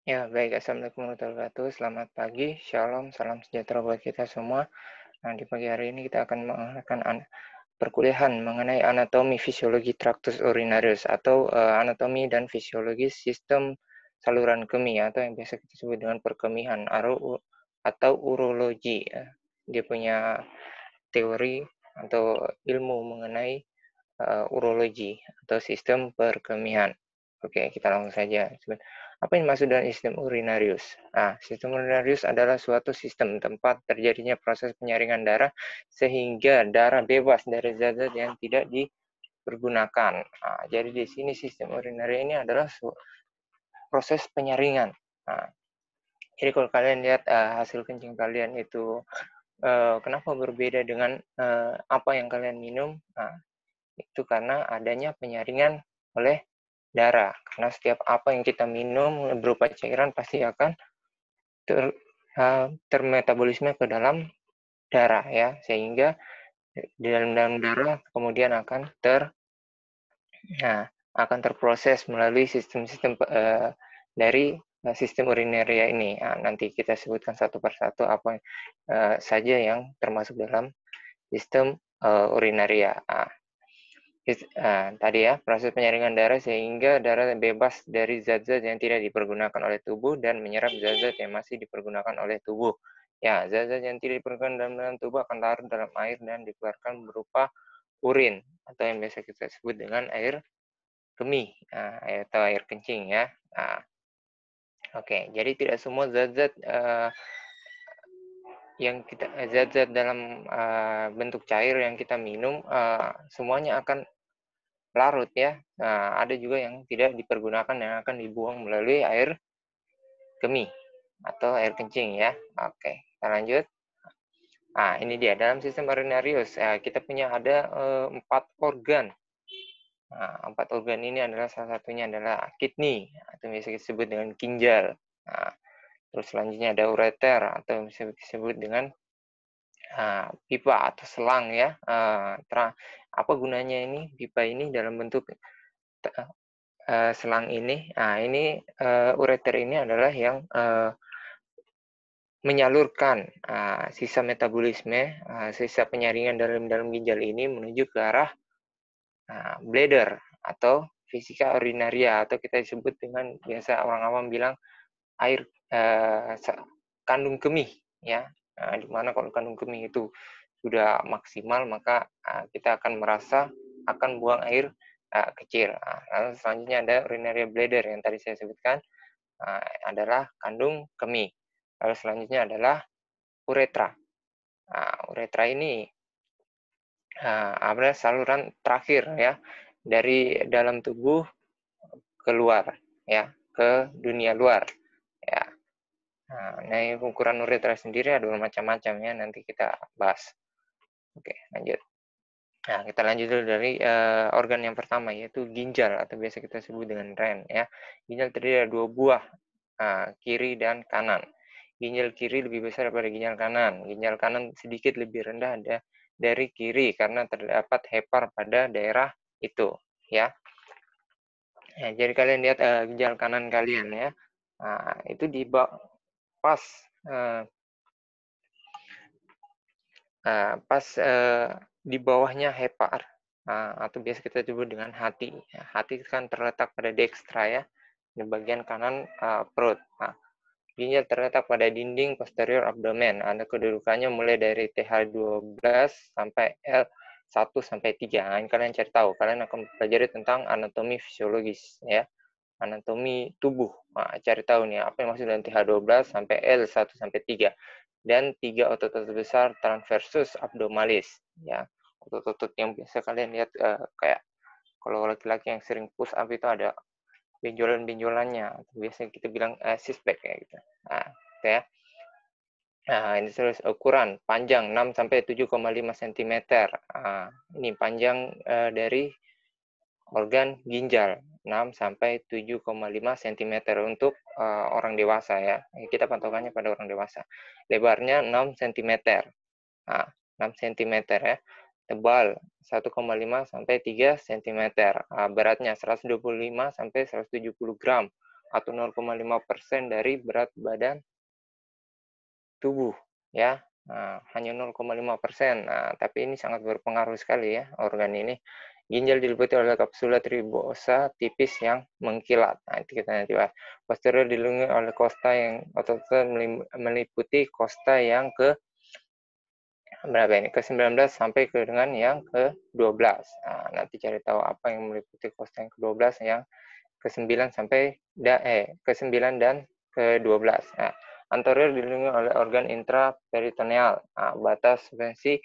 Ya, baik. Assalamualaikum warahmatullahi wabarakatuh. Selamat pagi, shalom, salam sejahtera buat kita semua. Nah, di pagi hari ini kita akan mengadakan perkuliahan mengenai anatomi fisiologi traktus urinarius atau anatomi dan fisiologi sistem saluran kemih atau yang biasa kita sebut dengan perkemihan atau urologi. Dia punya teori atau ilmu mengenai urologi atau sistem perkemihan. Oke, kita langsung saja. Apa yang dimaksud dengan sistem urinarius? Sistem urinarius adalah suatu sistem tempat terjadinya proses penyaringan darah sehingga darah bebas dari zat-zat yang tidak dipergunakan. Jadi di sini sistem urinarius ini adalah proses penyaringan. Nah, jadi kalau kalian lihat hasil kencing kalian itu kenapa berbeda dengan apa yang kalian minum? Itu karena adanya penyaringan oleh darah. Karena setiap apa yang kita minum berupa cairan pasti akan termetabolisme ke dalam darah ya, sehingga di dalam darah kemudian akan terproses melalui sistem-sistem dari sistem urinaria ini. Nanti kita sebutkan satu persatu apa saja yang termasuk dalam sistem urinaria. Tadi ya, proses penyaringan darah sehingga darah bebas dari zat-zat yang tidak dipergunakan oleh tubuh dan menyerap zat-zat yang masih dipergunakan oleh tubuh. Ya, zat-zat yang tidak dipergunakan dalam tubuh akan larut dalam air dan dikeluarkan berupa urin atau yang biasa kita sebut dengan air kemih atau air kencing ya. Oke, jadi tidak semua zat-zat zat-zat dalam bentuk cair yang kita minum semuanya akan larut ya. Ada juga yang tidak dipergunakan yang akan dibuang melalui air kemih atau air kencing ya. Oke, kita lanjut. Ini dia dalam sistem urinarius kita punya ada 4 organ. 4 organ ini adalah salah satunya adalah kidney atau bisa disebut dengan ginjal. Terus selanjutnya ada ureter atau bisa disebut dengan pipa atau selang ya. Apa gunanya ini pipa ini dalam bentuk selang ini? Ini ureter ini adalah yang menyalurkan sisa metabolisme, sisa penyaringan dalam ginjal ini menuju ke arah bladder atau vesika urinaria atau kita sebut dengan biasa orang awam bilang air kandung kemih ya. Di mana kalau kandung kemih itu sudah maksimal maka kita akan merasa akan buang air kecil. Lalu selanjutnya ada urinaria bladder yang tadi saya sebutkan adalah kandung kemih. Lalu selanjutnya adalah uretra. Uretra ini adalah saluran terakhir ya dari dalam tubuh keluar ya ke dunia luar ya. Nah, ukuran uretra sendiri ada macam-macam ya, nanti kita bahas. Oke, lanjut. Kita lanjut dulu dari organ yang pertama yaitu ginjal atau biasa kita sebut dengan ren ya. Ginjal terdiri dari 2 buah, kiri dan kanan. Ginjal kiri lebih besar daripada ginjal kanan. Ginjal kanan sedikit lebih rendah dari kiri karena terdapat hepar pada daerah itu ya. Jadi kalian lihat ginjal kanan kalian ya. Itu pas di bawahnya hepar atau biasa kita sebut dengan hati. Hati kan terletak pada dextra ya, di bagian kanan perut. Ginjal terletak pada dinding posterior abdomen. Ada kedudukannya mulai dari TH12 sampai L1 sampai 3. Ini kalian cari tahu. Kalian akan pelajari tentang anatomi fisiologis ya. Anatomi tubuh. Cari tahu nih apa yang maksud dengan TH12 sampai L1 sampai 3. Dan 3 otot-otot besar transversus abdomalis ya. Otot-otot yang biasa kalian lihat kayak kalau laki-laki yang sering push up itu ada benjolan-benjolannya. Biasanya kita bilang six pack kayak gitu. Gitu ya. Ini terus ukuran panjang 6 sampai 7,5 cm. Ini panjang dari organ ginjal 6 sampai 7,5 cm untuk orang dewasa ya. Kita patokannya pada orang dewasa. Lebarnya 6 cm. 6 cm ya. Tebal 1,5 sampai 3 cm. Beratnya 125 sampai 170 gram atau 0,5% dari berat badan tubuh, ya. Nah, hanya 0,5%. Nah, tapi ini sangat berpengaruh sekali ya organ ini. Ginjal diliputi oleh kapsula tribosa tipis yang mengkilat. Nah, itu kita nanti bahas. Posterior dilindungi oleh kosta yang otot-otot meliputi kosta yang ke berapa ini? Ke-19 sampai ke dengan yang ke-12. Nah, nanti cari tahu apa yang meliputi kosta yang ke-12, yang ke-9 sampai ke-9 dan ke-12. Nah, anterior dilindungi oleh organ intraperitoneal. Nah, batas suspensi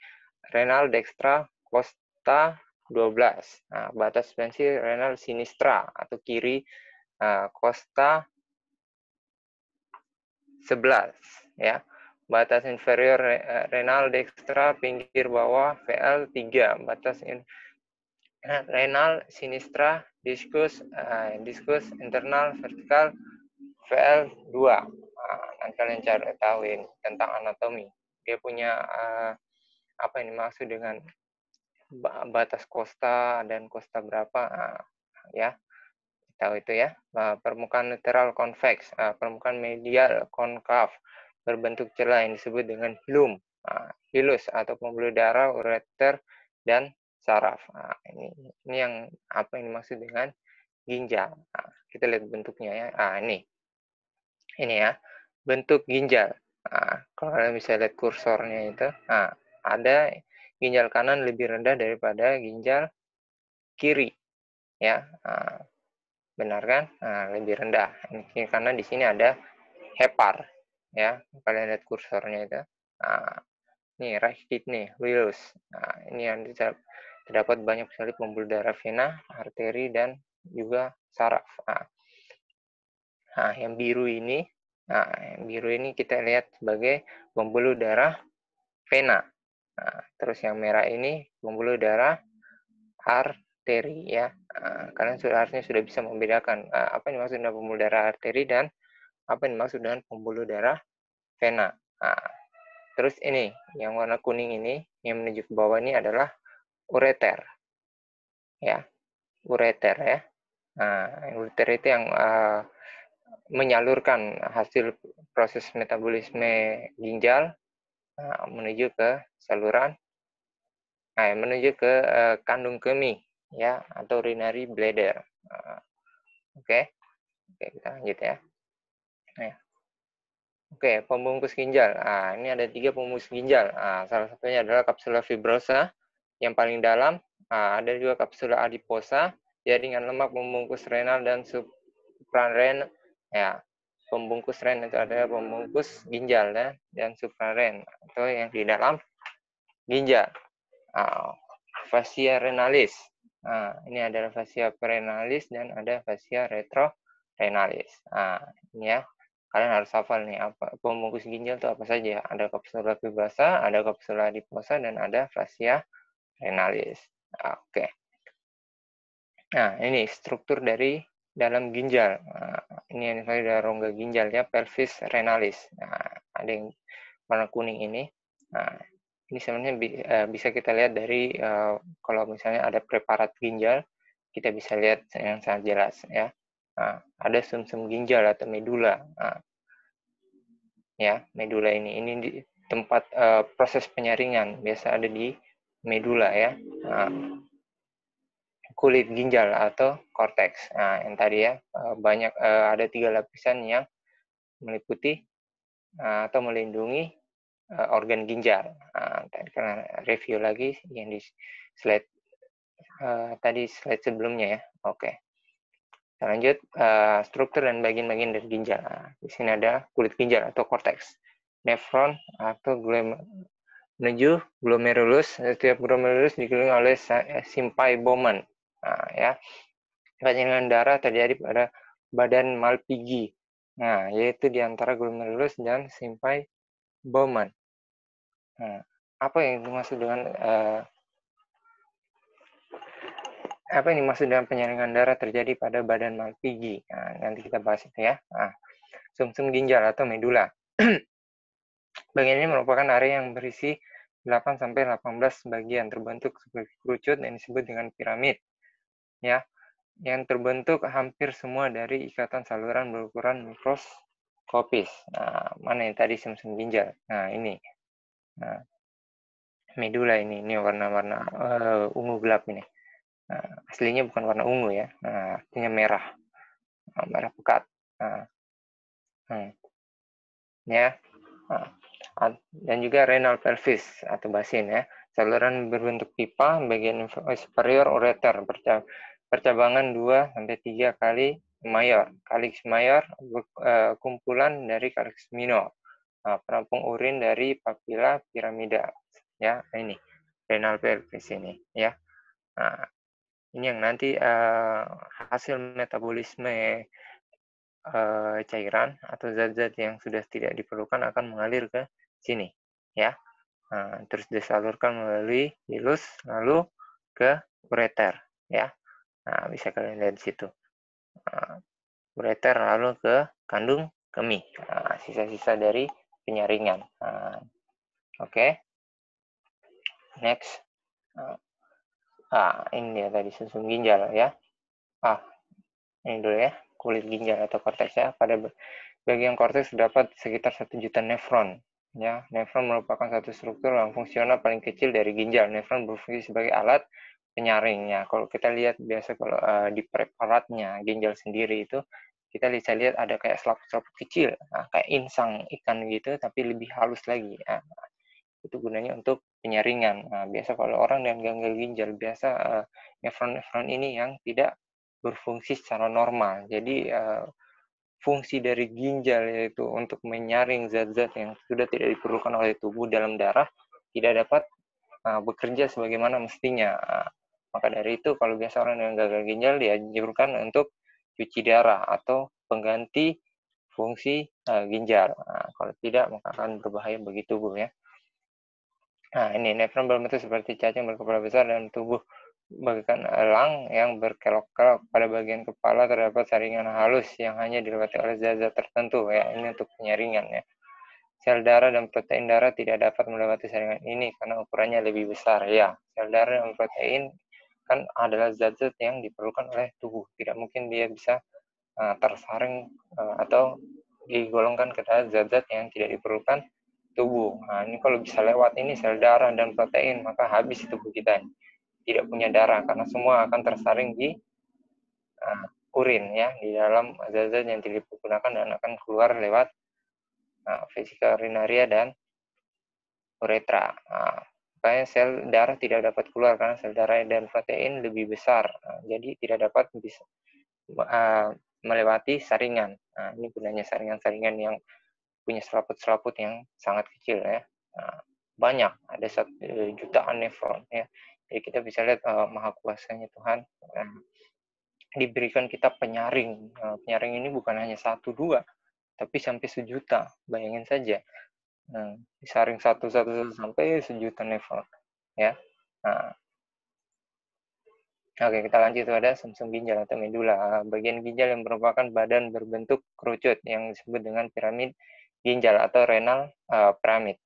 renal dekstra costa 12. Nah, batas suspensi renal sinistra atau kiri costa 11, ya. Batas inferior renal dekstra pinggir bawah VL3. Batas renal sinistra diskus internal vertikal VL2. Nah, nanti kalian cari tahuin tentang anatomi. Dia punya apa ini maksud dengan batas kosta dan kosta berapa, ya. Tahu itu ya. Permukaan lateral konveks, permukaan medial konkav berbentuk celah yang disebut dengan hilum, hilus atau pembuluh darah, ureter, dan saraf. Nah, ini yang apa yang dimaksud dengan ginjal. Nah, kita lihat bentuknya ya. Ini ya, bentuk ginjal. Nah, kalau kalian bisa lihat kursornya itu, ada ginjal kanan lebih rendah daripada ginjal kiri, ya. Benar kan? Nah, lebih rendah. Ini karena di sini ada hepar, ya. Kalian lihat kursornya itu. Nah, ini right kidney, wilus. Nah, ini yang terdapat banyak sekali pembuluh darah vena, arteri, dan juga saraf. Nah, yang biru ini kita lihat sebagai pembuluh darah vena. Nah, terus yang merah ini pembuluh darah arteri, ya. Kalian harusnya sudah bisa membedakan apa yang dimaksud dengan pembuluh darah arteri dan apa yang dimaksud dengan pembuluh darah vena. Terus ini yang warna kuning ini yang menuju ke bawah ini adalah ureter, ya, ureter ya. Ureter itu yang menyalurkan hasil proses metabolisme ginjal menuju ke saluran, menuju ke kandung kemih, ya, atau urinary bladder. Oke, kita lanjut ya. Oke, pembungkus ginjal. Ini ada 3 pembungkus ginjal. Salah satunya adalah kapsula fibrosa yang paling dalam. Ada juga kapsula adiposa, jaringan lemak pembungkus renal dan supraren. Ya, pembungkus renal itu adalah pembungkus ginjal ya, dan supraren atau yang di dalam ginjal. Fascia renalis. Ini adalah fascia prenalis dan ada fascia retrorenalis. Ini ya. Kalian harus hafal nih apa pembungkus ginjal itu apa saja. Ada kapsula fibrosa, ada kapsula adiposa, dan ada fascia renalis. Oke. Nah, ini struktur dari dalam ginjal. Ini yang dari rongga ginjal ya, pelvis renalis. Ada yang warna kuning ini. Ini sebenarnya bisa kita lihat dari kalau misalnya ada preparat ginjal, kita bisa lihat yang sangat jelas ya. Ada sumsum ginjal atau medula. Ya, medula ini di tempat proses penyaringan biasa ada di medula ya. Kulit ginjal atau korteks. Yang tadi ya banyak ada 3 lapisan yang meliputi atau melindungi organ ginjal. Karena review lagi yang di slide tadi slide sebelumnya ya. Oke. Kita lanjut struktur dan bagian-bagian dari ginjal. Di sini ada kulit ginjal atau korteks, nefron atau menuju glomerulus. Setiap glomerulus dikelilingi oleh simpai Bowman. Ya, penyaringan darah terjadi pada badan Malpighi. Yaitu di antara glomerulus dan simpai Bowman. Apa yang dimaksud dengan penyaringan darah terjadi pada badan Malpighi? Nanti kita bahas itu ya. Sumsum ginjal atau medula. Bagian ini merupakan area yang berisi 8-18 bagian terbentuk sebagai kerucut yang disebut dengan piramid. Ya. yang terbentuk hampir semua dari ikatan saluran berukuran mikroskopis. Nah, mana yang tadi sumsum ginjal? Nah, ini. Nah, medula ini warna-warna ungu gelap ini. Nah, aslinya bukan warna ungu ya. Nah, artinya merah. Nah, merah pekat. Nah, ya. Nah, dan juga renal pelvis atau basin ya. Saluran berbentuk pipa bagian superior ureter percabangan 2 sampai 3 kali mayor. Kalix mayor kumpulan dari kalix minor. Nah, perampung urin dari papila piramida ya. Ini renal pelvis ini ya. Nah, ini yang nanti hasil metabolisme cairan atau zat-zat yang sudah tidak diperlukan akan mengalir ke sini ya. Nah, terus disalurkan melalui hilus lalu ke ureter ya. Nah, bisa kalian lihat di situ. Nah, ureter lalu ke kandung kemih. Nah, sisa-sisa dari penyaringan. Nah, oke. Next. Ini dia tadi sumsum ginjal ya. Ini dulu ya, kulit ginjal atau korteks ya. Pada bagian korteks terdapat sekitar 1 juta nefron. Ya, nefron merupakan satu struktur yang fungsional paling kecil dari ginjal. Nefron berfungsi sebagai alat penyaringnya. Kalau kita lihat biasa kalau di preparatnya ginjal sendiri itu kita bisa lihat ada kayak selaput-selaput kecil, kayak insang ikan gitu, tapi lebih halus lagi. Nah, itu gunanya untuk penyaringan. Nah, biasa kalau orang dengan gagal ginjal biasa nefron-nefron ini yang tidak berfungsi secara normal. Jadi fungsi dari ginjal yaitu untuk menyaring zat-zat yang sudah tidak diperlukan oleh tubuh dalam darah tidak dapat bekerja sebagaimana mestinya. Maka dari itu kalau biasa orang dengan gagal ginjal dianjurkan untuk cuci darah atau pengganti fungsi ginjal. Kalau tidak maka akan berbahaya bagi tubuh ya. Nah, ini nefron berbentuk seperti cacing berkepala besar dan tubuh bagaikan elang yang berkelok-kelok. Pada bagian kepala terdapat saringan halus yang hanya dilewati oleh zat-zat tertentu ya. Ini untuk penyaringan ya. Sel darah dan protein darah tidak dapat melewati saringan ini karena ukurannya lebih besar ya. Sel darah dan protein kan adalah zat-zat yang diperlukan oleh tubuh. Tidak mungkin dia bisa tersaring atau digolongkan ke dalam zat-zat yang tidak diperlukan tubuh. Nah, ini kalau bisa lewat ini sel darah dan protein, maka habis tubuh kita. Tidak punya darah, karena semua akan tersaring di urin ya, di dalam zat-zat yang tidak digunakan dan akan keluar lewat vesika urinaria dan uretra. Makanya sel darah tidak dapat keluar karena sel darah dan protein lebih besar. Jadi tidak dapat bisa melewati saringan. Nah, ini gunanya saringan-saringan yang punya selaput-selaput yang sangat kecil ya. Banyak, ada jutaan nefron ya. Jadi kita bisa lihat maha kuasanya Tuhan. Diberikan kita penyaring. Penyaring ini bukan hanya 1-2, tapi sampai 1.000.000. Bayangin saja. Disaring satu-satu sampai 1.000.000 nefron ya. Oke, kita lanjut pada sumsum ginjal atau medula. Bagian ginjal yang merupakan badan berbentuk kerucut yang disebut dengan piramid ginjal atau renal piramid.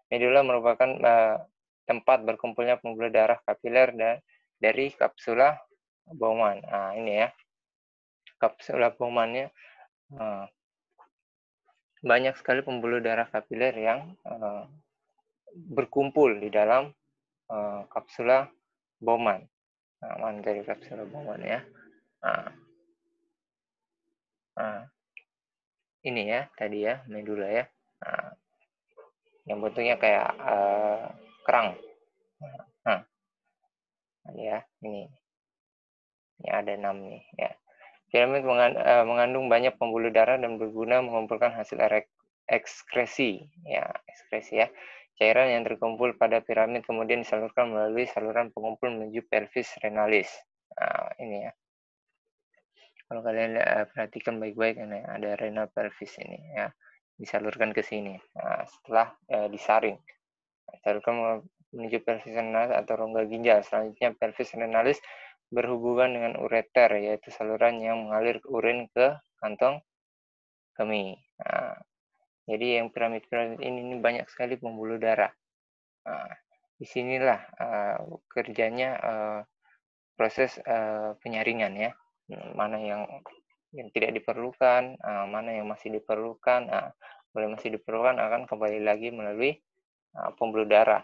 Medula merupakan tempat berkumpulnya pembuluh darah kapiler dari kapsula Bowman. Nah, ini ya. Kapsula Bowman-nya banyak sekali pembuluh darah kapiler yang berkumpul di dalam kapsula Bowman. Mana dari kapsula Bowman ya. Ini ya tadi ya medula ya. Yang bentuknya kayak kerang. Ya ini ada 6 nih ya. Piramid mengandung banyak pembuluh darah dan berguna mengumpulkan hasil ekskresi ya, Cairan yang terkumpul pada piramid kemudian disalurkan melalui saluran pengumpul menuju pelvis renalis. Nah, ini ya. Kalau kalian perhatikan baik-baik ini ada renal pelvis ini ya. Disalurkan ke sini. Nah, setelah disaring. Salurkan menuju pelvis renalis atau rongga ginjal. Selanjutnya pelvis renalis berhubungan dengan ureter, yaitu saluran yang mengalir urin ke kantong kemih. Nah, jadi yang piramid-piramid ini banyak sekali pembuluh darah. Nah, disinilah kerjanya proses penyaringan ya. mana yang tidak diperlukan, mana yang masih diperlukan. Kalau masih diperlukan akan kembali lagi melalui pembuluh darah.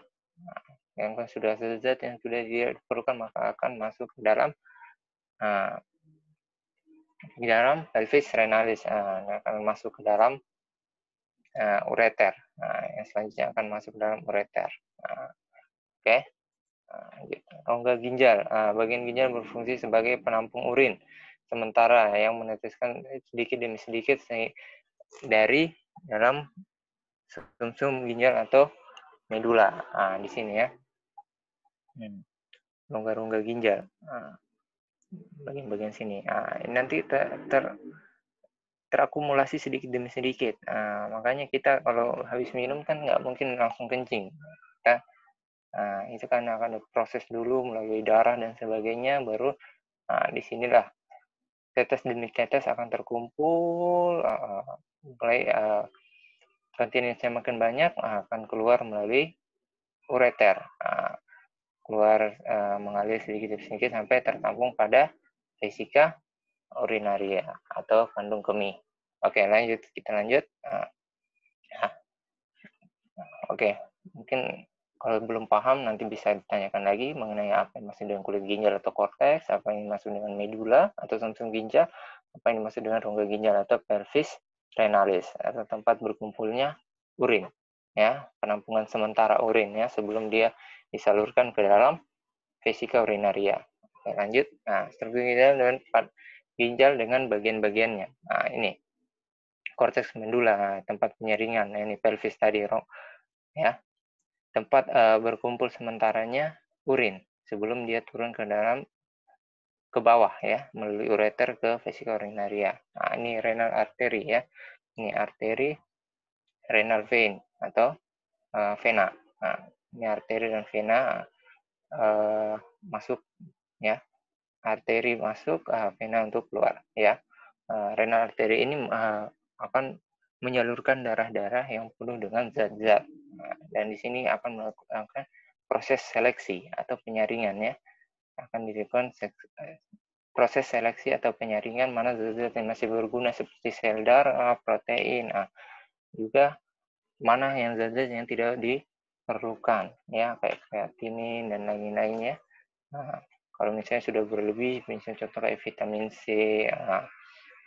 Yang sudah zat yang sudah diperlukan maka akan masuk ke dalam di dalam pelvis renalis, akan masuk ke dalam ureter. Yang selanjutnya akan masuk ke dalam ureter. Oke. Gitu. Rongga ginjal. Bagian ginjal berfungsi sebagai penampung urin sementara yang meneteskan sedikit demi sedikit dari dalam sumsum ginjal atau medula. Di sini ya. Rongga-rongga ginjal. Bagian-bagian sini. Ini nanti terakumulasi sedikit demi sedikit. Makanya kita kalau habis minum kan nggak mungkin langsung kencing. Kita, itu kan akan proses dulu melalui darah dan sebagainya, baru disinilah tetes demi tetes akan terkumpul, mulai kontinuasinya makin banyak, akan keluar melalui ureter, keluar mengalir sedikit demi sedikit sampai tertampung pada vesika urinaria atau kandung kemih. Oke, lanjut, kita lanjut. Oke, mungkin kalau belum paham nanti bisa ditanyakan lagi mengenai apa yang dimaksud dengan kulit ginjal atau korteks, apa yang dimaksud dengan medula atau sumsum ginjal, apa yang dimaksud dengan rongga ginjal atau pelvis renalis atau tempat berkumpulnya urin, ya, penampungan sementara urin ya sebelum dia disalurkan ke dalam vesika urinaria. Oke, lanjut. Struktur ginjal dengan bagian-bagiannya. Ini korteks medula, tempat penyaringan. Ini pelvis tadi, ya, tempat berkumpul sementaranya urin sebelum dia turun ke bawah ya melalui ureter ke vesika urinaria. Ini renal artery ya. Ini arteri, renal vein atau vena. Ini arteri dan vena masuk ya. Arteri masuk, vena untuk keluar ya. Renal arteri ini akan menyalurkan darah-darah yang penuh dengan zat-zat. Dan di sini akan melakukan proses seleksi atau penyaringan ya. Akan dilakukan proses seleksi atau penyaringan mana zat-zat yang masih berguna seperti sel darah, protein, juga mana yang zat-zat yang tidak diperlukan ya kayak kreatinin dan lain-lainnya. Kalau misalnya sudah berlebih, misalnya contoh kayak vitamin C,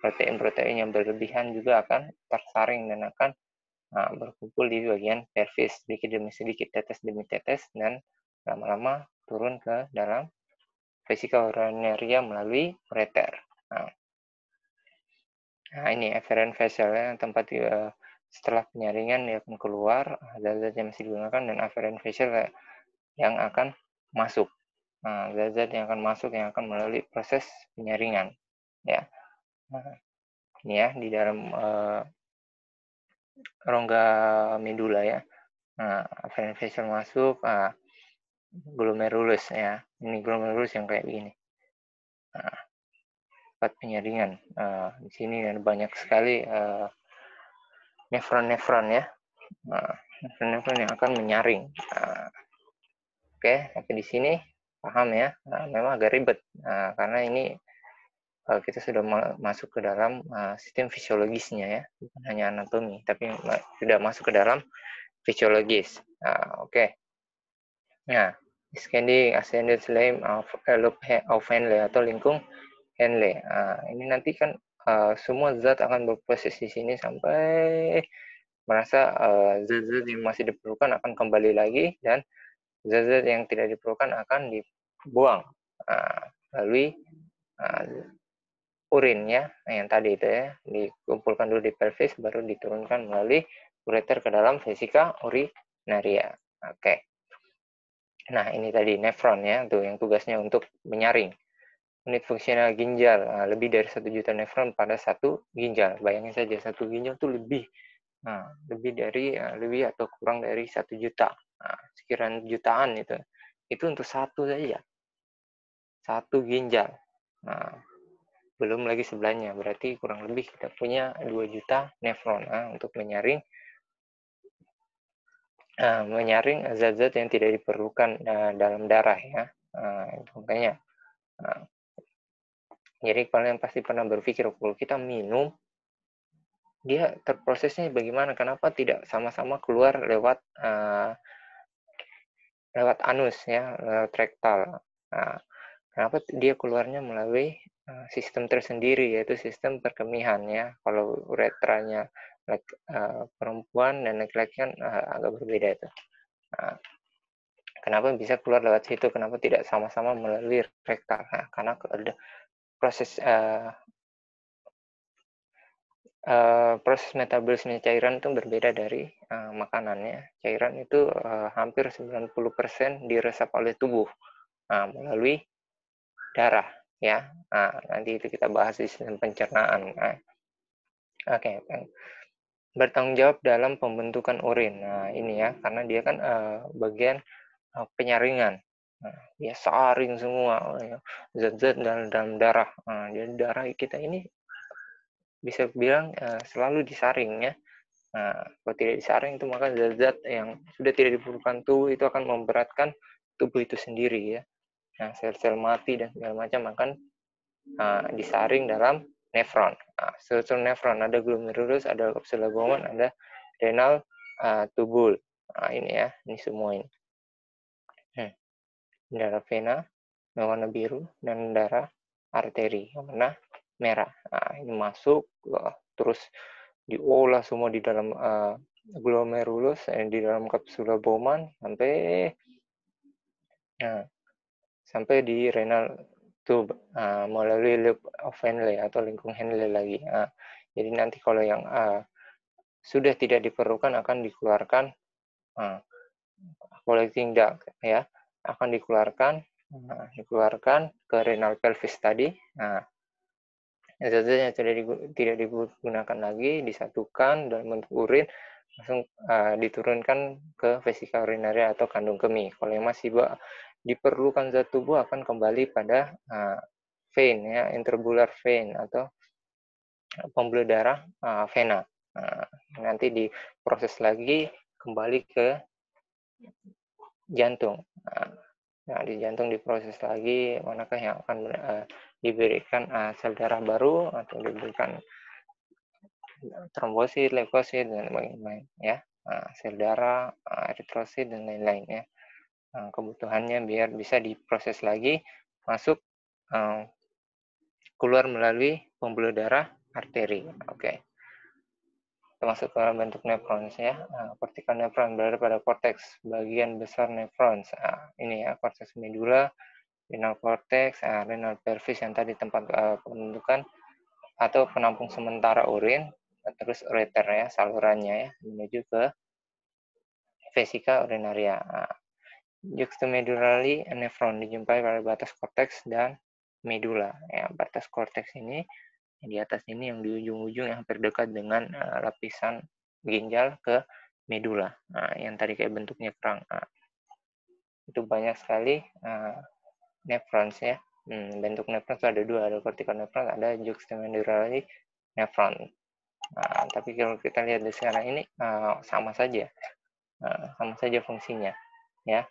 protein-protein yang berlebihan juga akan tersaring dan akan berkumpul di bagian pelvis sedikit demi sedikit, tetes demi tetes, dan lama-lama turun ke dalam vesika urinaria melalui ureter. Ini efferent vessel ya, tempat setelah penyaringan dia akan keluar zat-zat yang masih digunakan dan efferent vessel yang akan masuk. Zat-zat yang akan masuk yang akan melalui proses penyaringan ya. Ini ya di dalam rongga medula ya. Efferent vessel masuk, glomerulus ya. Ini glomerulus yang kayak begini. Tempat penyaringan. Di sini ada banyak sekali nefron-nefron ya. Nefron-nefron yang akan menyaring. Oke, sampai di sini paham ya. Memang agak ribet karena ini kita sudah masuk ke dalam sistem fisiologisnya ya, bukan hanya anatomi, tapi sudah masuk ke dalam fisiologis. Oke. Nah, descending ascended limb of Henle atau lingkung Henle. Ini nanti kan semua zat akan berproses di sini sampai merasa zat-zat yang masih diperlukan akan kembali lagi dan zat-zat yang tidak diperlukan akan dibuang melalui urin ya, yang tadi itu ya, dikumpulkan dulu di pelvis baru diturunkan melalui ureter ke dalam vesika urinaria. Oke. Nah, ini tadi nefron ya, tuh yang tugasnya untuk menyaring. Unit fungsional ginjal, lebih dari 1 juta nefron pada satu ginjal. Bayangin saja, satu ginjal tuh lebih lebih atau kurang dari 1 juta. Sekian jutaan itu untuk satu saja. Satu ginjal. Belum lagi sebelahnya, berarti kurang lebih kita punya 2 juta nefron untuk menyaring zat-zat yang tidak diperlukan dalam darah ya. Makanya Jadi kalian pasti pernah berpikir, kalau kita minum, dia terprosesnya bagaimana? Kenapa tidak sama-sama keluar lewat lewat anus ya, lewat rektal. Nah, kenapa dia keluarnya melalui sistem tersendiri, yaitu sistem perkemihan ya. Kalau uretranya perempuan dan laki-laki kan agak berbeda itu. Nah, kenapa bisa keluar lewat situ? Kenapa tidak sama-sama melalui rektal? Nah, karena ada proses proses metabolisme cairan itu berbeda dari makanannya. Cairan itu hampir 90% diresap oleh tubuh melalui darah ya. Nah, nanti itu kita bahas di sistem pencernaan. Nah, oke. Bertanggung jawab dalam pembentukan urin. Nah, ini ya, karena dia kan bagian penyaringan. Nah, dia saring semua zat-zat dalam darah. Nah, jadi darah kita ini bisa bilang selalu disaring ya. Nah, kalau tidak disaring itu maka zat-zat yang sudah tidak diperlukan tubuh itu akan memberatkan tubuh itu sendiri ya. Nah, sel-sel mati dan segala macam akan disaring dalam nefron. Nah, struktur nefron ada glomerulus, ada kapsula Bowman, ada renal tubul. Nah, ini ya, ini semua ini. Darah vena yang warna biru dan darah arteri yang warna merah. Nah, ini masuk terus diolah semua di dalam glomerulus, di dalam kapsula Bowman sampai di renal tube melalui loop of Henle atau lingkung Henle lagi. Jadi nanti kalau yang sudah tidak diperlukan akan dikeluarkan collecting duct ya, akan dikeluarkan ke renal pelvis tadi. Nah, zat-zat yang tidak digunakan lagi disatukan dalam bentuk urin, langsung diturunkan ke vesika urinaria atau kandung kemih. Kalau yang masih diperlukan zat tubuh akan kembali pada vein ya, interbular vein atau pembuluh darah vena. Nanti diproses lagi kembali ke jantung. Nah, di jantung diproses lagi, manakah yang akan diberikan sel darah baru atau diberikan trombosit, leukosit, dan lain-lain ya. Sel darah, eritrosit, dan lain-lain ya. Kebutuhannya biar bisa diproses lagi, masuk keluar melalui pembuluh darah arteri. Oke. Termasuk dalam bentuk nefrons ya. Cortical nephron berada pada korteks bagian besar nefrons. Ini ya, korteks medula, renal cortex, renal pelvis yang tadi tempat pembentukan atau penampung sementara urin, terus ureter ya, salurannya ya, menuju ke vesika urinaria. Juxtamedullary nephron dijumpai pada batas korteks dan medula. Ya, batas korteks ini di atas ini yang di ujung-ujung yang hampir dekat dengan lapisan ginjal ke medula. Yang tadi kayak bentuknya kerang. Itu banyak sekali nephrons ya. Bentuk nephron itu ada dua, ada cortical nephron, ada juxtamedullary nephron. Tapi kalau kita lihat di sekarang ini sama saja fungsinya ya,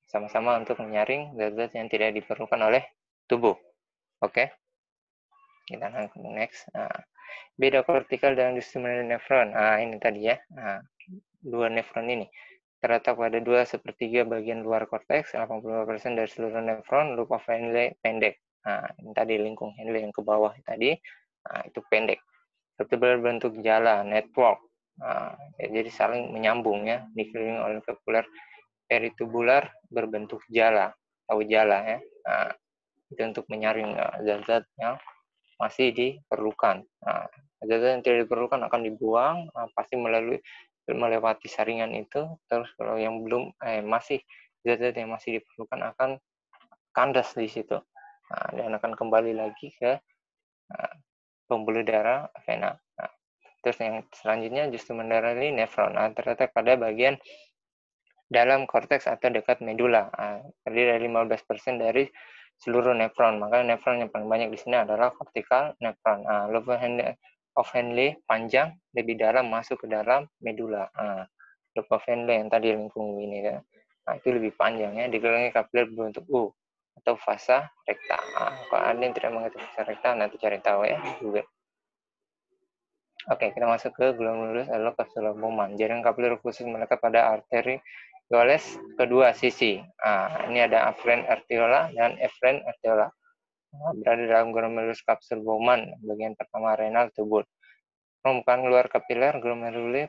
sama-sama untuk menyaring zat-zat yang tidak diperlukan oleh tubuh. Oke, kita next. Beda kortikal dan juxtamedullary nephron. Ini tadi ya, dua nefron ini terletak pada 2/3 bagian luar korteks, 85% dari seluruh nefron. Loop of Henle pendek. Ini tadi lingkung Henle yang ke bawah tadi, itu pendek. Berbentuk jala, network. Jadi saling menyambung ya, dikelilingi oleh kapiler peritubular berbentuk jala, atau jala ya. Itu untuk menyaring zat-zat yang masih diperlukan. Zat-zat yang tidak diperlukan akan dibuang, pasti melewati saringan itu. Terus kalau yang belum masih zat-zat yang masih diperlukan akan kandas di situ, dan akan kembali lagi ke pembuluh darah vena. Terus yang selanjutnya juxtamedullary nephron, terletak pada bagian dalam korteks atau dekat medula, terdiri dari 15% dari seluruh nefron. Maka nefron yang paling banyak di sini adalah cortical nephron. Loop of Henle panjang, lebih dalam masuk ke dalam medula. Loop of Henle yang tadi lingkung ini ya, itu lebih panjang ya, dikelilingi kapiler berbentuk U. atau vasa rekta. Kalau ada yang tidak mengerti vasa rekta, nanti cari tahu ya juga. Oke, kita masuk ke glomerulus adalah kapsula Bowman. Jaringan kapiler khusus melekat pada arteri Goles kedua sisi. Ini ada afferent arteriola dan efferent arteriola. Berada dalam glomerulus kapsul Bowman, bagian pertama renal tubul. Permukaan luar kapiler glomeruli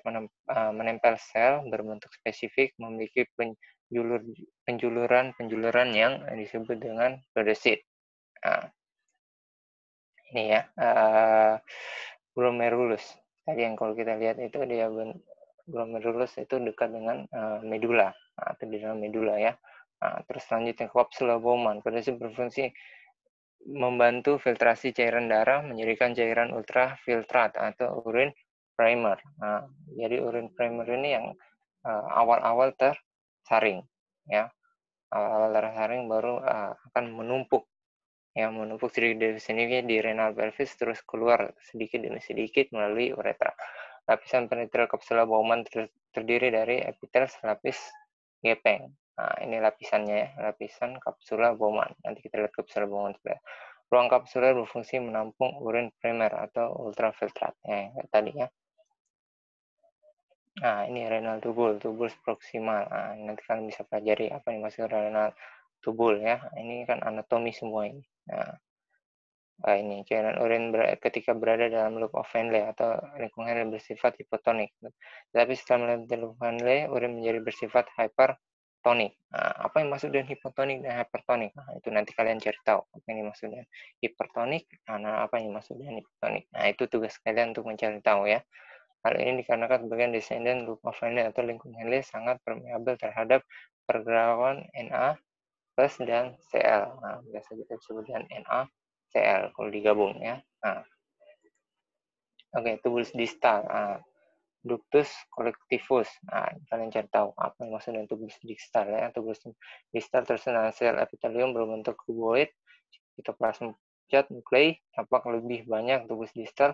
menempel sel berbentuk spesifik, memiliki penjuluran yang disebut dengan podosit. Ini ya, glomerulus. Tadi yang kalau kita lihat itu dia glomerulus itu dekat dengan medula, atau di dalam medula ya. Terus selanjutnya kapsula Bowman. Podosit berfungsi membantu filtrasi cairan darah, menjadikan cairan ultrafiltrat atau urine primer. Jadi urine primer ini yang awal-awal tersaring, ya. Awal tersaring baru akan menumpuk sedikit dari sini di renal pelvis, terus keluar sedikit demi sedikit melalui uretra. Lapisan penetrel kapsula Bowman terdiri dari epitel selapis gepeng. Ini lapisannya ya, lapisan kapsula Bowman. Nanti kita lihat kapsula Bowman. Ruang kapsuler berfungsi menampung urin primer atau ultrafiltrat. Tadi ya. Ini renal tubul, tubulus proximal. Nanti kalian bisa pelajari apa yang maksud renal tubul ya. Ini kan anatomi semua ini. Ini cairan urin ketika berada dalam loop of Henle atau lingkung Henle bersifat hipotonik. Tapi setelah melewati loop Henle, urin menjadi bersifat hypertonik. Apa yang maksud dengan hipotonik dan hypertonik? Itu nanti kalian cari tahu apa yang dimaksud dengan hipertonik, apa yang dimaksud dengan hipotonik. Itu tugas kalian untuk mencari tahu ya. Hal ini dikarenakan sebagian descendant loop of Henle atau lingkung Henle sangat permeabel terhadap pergerakan Na plus dan Cl. Biasa kita sebut dengan Na Cl kalau digabung ya. Oke, tubulus distal. Ductus collectivus. Kalian cari tahu apa yang maksud dengan tubulus distal ya. Tubulus distal tersusun sel epitelium berbentuk kuboid, sitoplasma pucat, nuklei. Tampak lebih banyak tubulus distal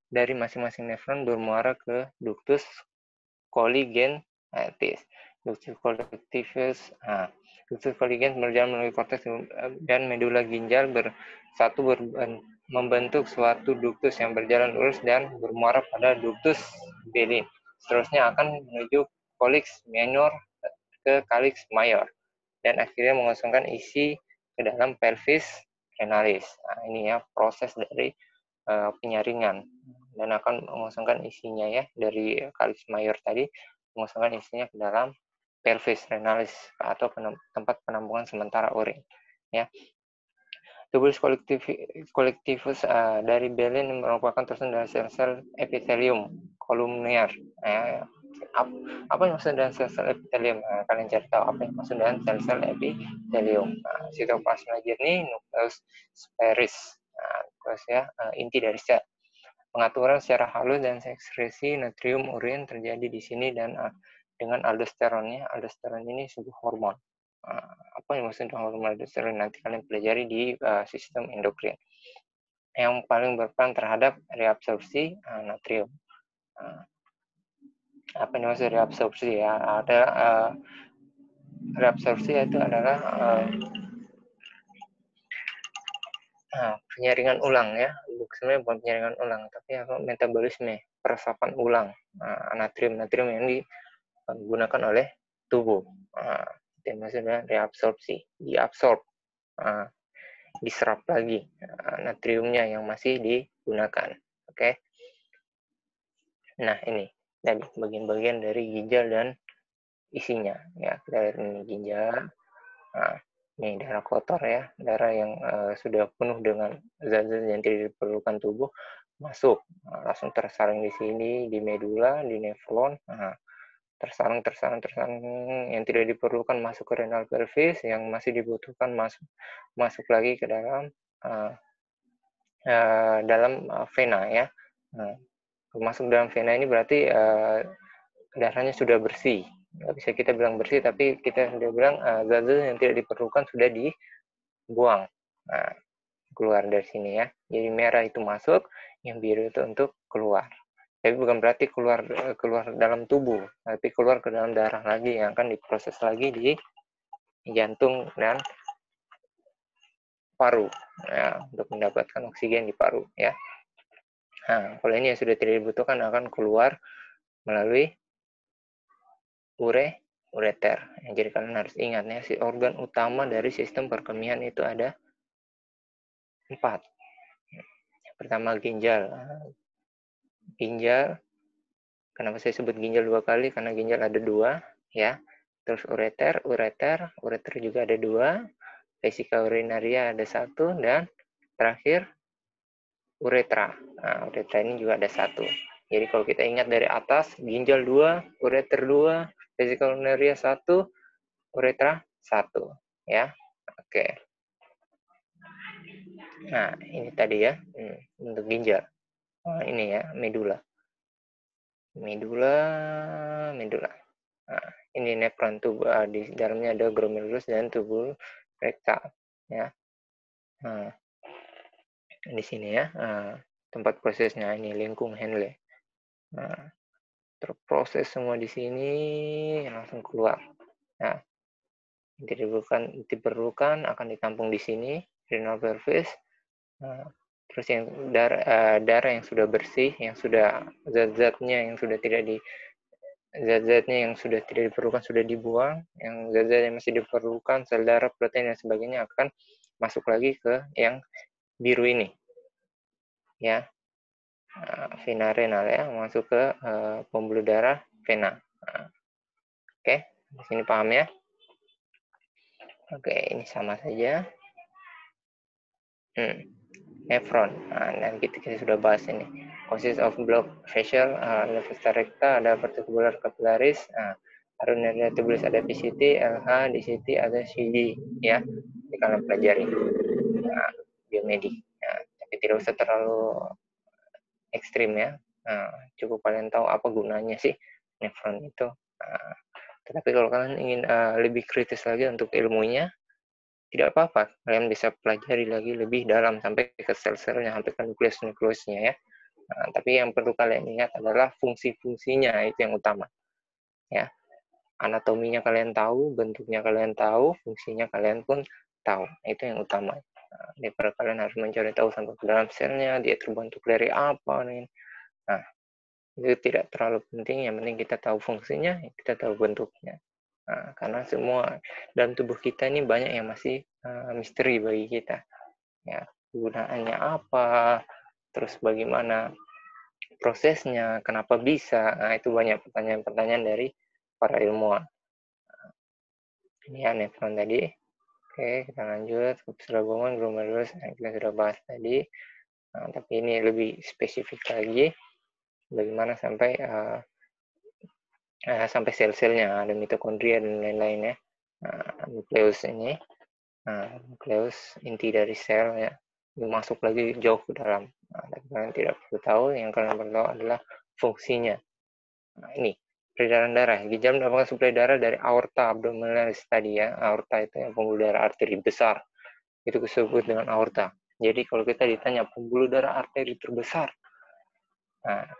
dari masing-masing nefron bermuara ke ductus colligentis. Ductus collectivus. Ductus colligens berjalan melalui korteks dan medula ginjal bersatu membentuk suatu ductus yang berjalan lurus dan bermuara pada ductus belin. Seterusnya akan menuju calyx minor ke calyx mayor dan akhirnya mengosongkan isi ke dalam pelvis renalis. Ini ya proses dari penyaringan dan akan mengosongkan isinya ya dari calyx mayor tadi, mengosongkan isinya ke dalam pelvis renalis atau tempat penampungan sementara urin ya. Tubulus collectivus dari belin merupakan tersusun dari sel-sel epitelium kolumner. Apa yang maksud dengan sel-sel epitelium? Kalian cari tahu apa yang maksud dengan sel-sel epitelium. Sitoplasma jernih, nukleus spheris. Terus ya inti dari sel. Pengaturan secara halus dan sekresi natrium urin terjadi di sini dan dengan aldosteronnya. Aldosteron ini sebuah hormon. Apa yang maksud dengan hormon aldosteron nanti kalian pelajari di sistem endokrin yang paling berperan terhadap reabsorpsi natrium. Apa yang maksud reabsorpsi ya? Ada reabsorpsi itu adalah penyaringan ulang ya. Sebenarnya bukan penyaringan ulang, tapi metabolisme, peresapan ulang natrium yang digunakan oleh tubuh. Itu maksudnya reabsorpsi, diabsorb, diserap lagi natriumnya yang masih digunakan. Oke. Nah ini tadi bagian-bagian dari ginjal dan isinya ya. Dari ini ginjal. Ini darah kotor ya, darah yang sudah penuh dengan zat-zat yang tidak diperlukan tubuh masuk, langsung tersaring di sini, di medula, di nefron, tersaring yang tidak diperlukan masuk ke renal pelvis, yang masih dibutuhkan masuk lagi ke dalam vena ya. Masuk dalam vena ini berarti darahnya sudah bersih. Nggak bisa kita bilang bersih, tapi kita sudah bilang zat-zat yang tidak diperlukan sudah dibuang keluar dari sini ya. Jadi merah itu masuk, yang biru itu untuk keluar. Tapi bukan berarti keluar dalam tubuh, tapi keluar ke dalam darah lagi yang akan diproses lagi di jantung dan paru, ya, untuk mendapatkan oksigen di paru, ya. Nah, kalau ini yang sudah tidak dibutuhkan akan keluar melalui ureter. Jadi kalian harus ingat ya, si organ utama dari sistem perkemihan itu ada 4. Pertama ginjal. Ginjal, kenapa saya sebut ginjal 2 kali? Karena ginjal ada 2, ya. Terus ureter juga ada 2, vesika urinaria ada 1, dan terakhir uretra. Nah, uretra ini juga ada 1. Jadi kalau kita ingat dari atas, ginjal 2, ureter 2, vesika urinaria 1, uretra 1, ya. Oke. Nah, ini tadi ya, untuk ginjal. Ini ya, medula. Medula. Nah, ini nephron, di dalamnya ada glomerulus dan tubul rektal, ya. Nah, di sini ya, tempat prosesnya ini lingkung Henle. Nah, terproses semua di sini langsung keluar. Nah, diperlukan akan ditampung di sini, renal pelvis. Nah, terus yang darah yang sudah bersih, yang sudah zat-zatnya yang sudah tidak di zat-zatnya yang sudah tidak diperlukan sudah dibuang, yang zat-zat yang masih diperlukan, sel darah, protein dan sebagainya akan masuk lagi ke yang biru ini, ya, vena renal ya, masuk ke pembuluh darah vena. Oke, di sini paham ya? Oke, ini sama saja. Nephron. Dan kita sudah bahas ini. Consists of blood vessel, levator recta, ada particular capillaris, arunaria tubulis ada PCT, LH, DCT, ada CD, ya. Ini kalian pelajari. Biomedik. Tapi tidak usah terlalu ekstrim ya. Cukup kalian tahu apa gunanya sih nephron itu. Tetapi kalau kalian ingin lebih kritis lagi untuk ilmunya, tidak apa-apa, kalian bisa pelajari lagi lebih dalam sampai ke sel-selnya, sampai ke nukleus-nukleusnya ya. Tapi yang perlu kalian ingat adalah fungsi-fungsinya, itu yang utama. Ya, anatominya kalian tahu, bentuknya kalian tahu, fungsinya kalian pun tahu. Itu yang utama. Daripada kalian harus mencari tahu sampai ke dalam selnya, dia terbentuk dari apa nih. Nah, itu tidak terlalu penting. Yang penting kita tahu fungsinya, kita tahu bentuknya. Karena semua dalam tubuh kita ini banyak yang masih misteri bagi kita. Ya, gunaannya apa, terus bagaimana prosesnya, kenapa bisa. Nah, itu banyak pertanyaan-pertanyaan dari para ilmuwan. Ini ya nephron tadi. Oke, kita lanjut. Subsragoman, glomerulus, kita sudah bahas tadi. Tapi ini lebih spesifik lagi. Bagaimana sampai sampai sel-selnya, ada mitokondria dan lain-lain ya. Nukleus ini, nukleus inti dari sel ya, masuk lagi jauh ke dalam. Tapi kalian tidak perlu tahu, yang kalian perlu tahu adalah fungsinya. Ini peredaran darah. Ginjal mendapatkan suplai darah dari aorta abdominalis tadi ya. Aorta itu yang pembuluh darah arteri besar. Itu disebut dengan aorta. Jadi kalau kita ditanya pembuluh darah arteri terbesar,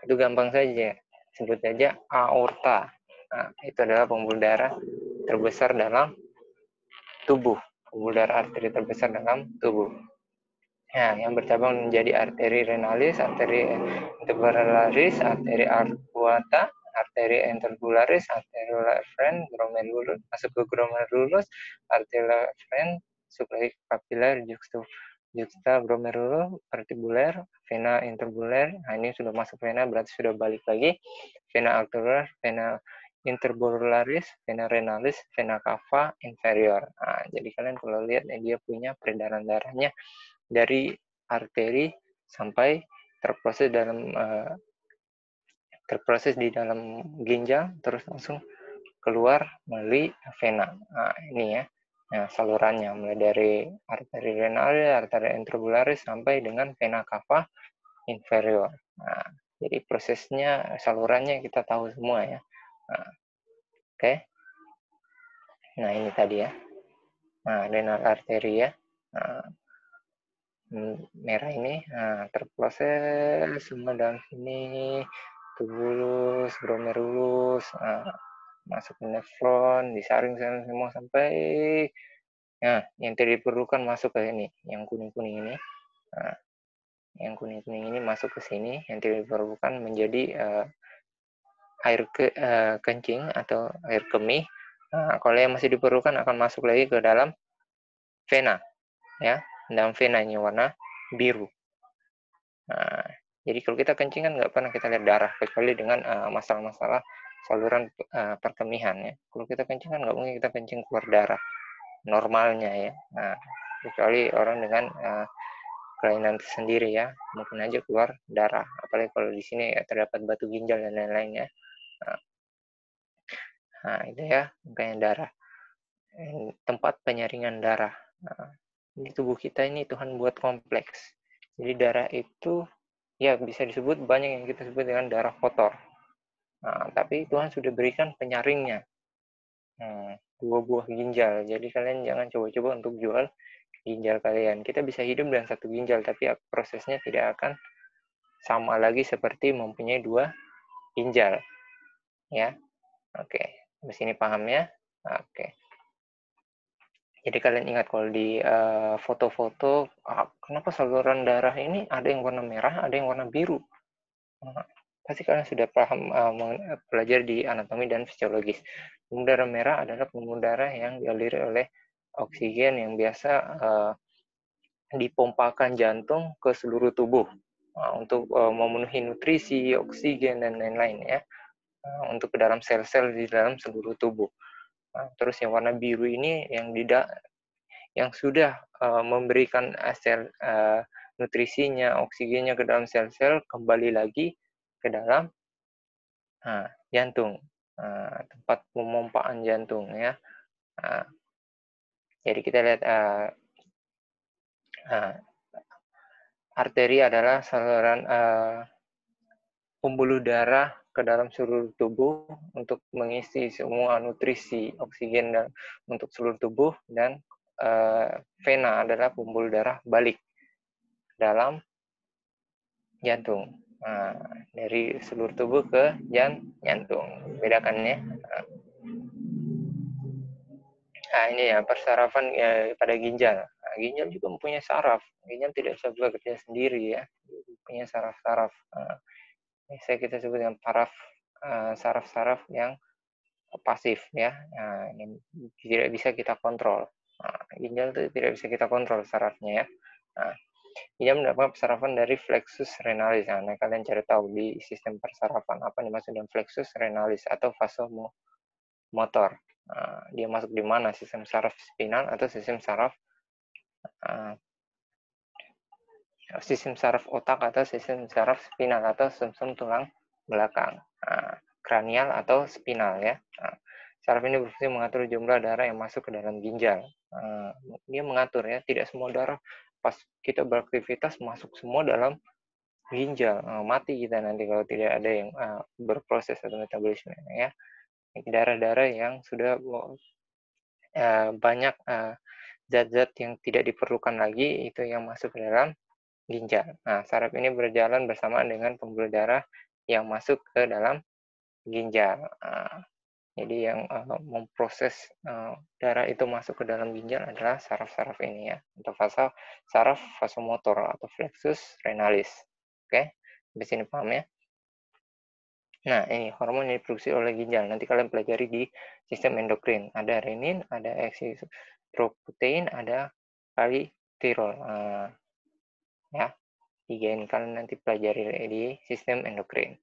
itu gampang saja. Sebut saja aorta. Itu adalah pembuluh darah terbesar dalam tubuh. Pembuluh darah arteri terbesar dalam tubuh. Yang bercabang menjadi arteri renalis, arteri intervalaris, arteri arcuata, arteri intervularis, arteri afferent, glomerulus, masuk ke glomerulus, arteri afferent, suplai kapiler, juxta glomerulus, artibuler, vena interbuler. Ini sudah masuk vena, berarti sudah balik lagi. Vena arteriolar, vena interbolaris, vena renalis, vena cava inferior. Jadi kalian kalau lihat dia punya peredaran darahnya dari arteri sampai terproses di dalam ginjal, terus langsung keluar melalui vena. Ini ya, salurannya mulai dari arteri renal, arteri interbularis sampai dengan vena cava inferior. Jadi prosesnya, salurannya kita tahu semua ya. Oke. Nah ini tadi ya. Renal arteri ya. Merah ini terproses semua dalam sini, tubulus, glomerulus, masuk ke nephron, disaring semua sampai Nah, yang tidak diperlukan masuk ke ini, yang kuning-kuning ini. Nah, yang kuning-kuning ini masuk ke sini, yang tidak diperlukan menjadi air kencing atau air kemih. Nah, kalau yang masih diperlukan akan masuk lagi ke dalam vena, ya, dalam vena ini warna biru. Nah, jadi kalau kita kencing kan nggak pernah kita lihat darah, kecuali dengan masalah-masalah saluran perkemihan, ya. Kalau kita kencing kan nggak mungkin kita kencing keluar darah normalnya, ya. Nah, kecuali orang dengan kelainan tersendiri, ya, mungkin aja keluar darah. Apalagi kalau di sini ya, terdapat batu ginjal dan lain-lainnya. Nah, itu ya, makanya darah. Tempat penyaringan darah. Nah, di tubuh kita ini Tuhan buat kompleks. Jadi darah itu ya bisa disebut banyak yang kita sebut dengan darah kotor. Nah, tapi Tuhan sudah berikan penyaringnya. Dua buah ginjal. Jadi kalian jangan coba-coba untuk jual ginjal kalian. Kita bisa hidup dengan satu ginjal, tapi prosesnya tidak akan sama lagi seperti mempunyai dua ginjal. Ya, oke. Di sini paham ya? Oke. Jadi kalian ingat kalau di foto-foto, kenapa saluran darah ini ada yang warna merah, ada yang warna biru? Pasti kalian sudah paham belajar di anatomi dan fisiologis. Pembuluh darah merah adalah pembuluh darah yang dialiri oleh oksigen yang biasa dipompakan jantung ke seluruh tubuh untuk memenuhi nutrisi, oksigen, dan lain-lain, ya, untuk ke dalam sel-sel di dalam seluruh tubuh. Terus yang warna biru ini yang sudah memberikan sel nutrisinya, oksigennya ke dalam sel-sel, kembali lagi ke dalam jantung, tempat pemompaan jantung, ya. Jadi kita lihat arteri adalah saluran pembuluh darah ke dalam seluruh tubuh untuk mengisi semua nutrisi, oksigen dan untuk seluruh tubuh, dan vena adalah pembuluh darah balik dalam jantung. Dari seluruh tubuh ke jantung. Bedakan, ya. Ini ya persarafan pada ginjal. Ginjal juga mempunyai saraf. Ginjal tidak bisa bekerja sendiri, ya. Punya saraf-saraf. Biasanya kita sebut dengan saraf-saraf yang pasif, ya. Yang tidak bisa kita kontrol. Ginjal itu tidak bisa kita kontrol sarafnya, ya. Ginjal mendapat persarafan dari flexus renalis. Nah, kalian cari tahu di sistem persarafan apa yang dimaksud dengan flexus renalis atau vasomotor. Dia masuk di mana? Sistem saraf spinal atau sistem saraf otak atau sistem saraf spinal atau sumsum tulang belakang. Kranial atau spinal, ya. Saraf ini berfungsi mengatur jumlah darah yang masuk ke dalam ginjal. Dia mengatur, ya, tidak semua darah pas kita beraktivitas masuk semua dalam ginjal. Mati kita nanti kalau tidak ada yang berproses atau metabolisme, ya. Darah-darah yang sudah banyak zat-zat yang tidak diperlukan lagi itu yang masuk ke dalam ginjal. Saraf ini berjalan bersamaan dengan pembuluh darah yang masuk ke dalam ginjal. Jadi yang memproses darah itu masuk ke dalam ginjal adalah saraf-saraf ini, ya, atau saraf vasomotor atau flexus renalis. Oke, di sini paham, ya? Nah, ini hormon yang diproduksi oleh ginjal. Nanti kalian pelajari di sistem endokrin. Ada renin, ada erythropoietin, ada kalitirol. Ya, tiga ini kalian nanti pelajari di sistem endokrin.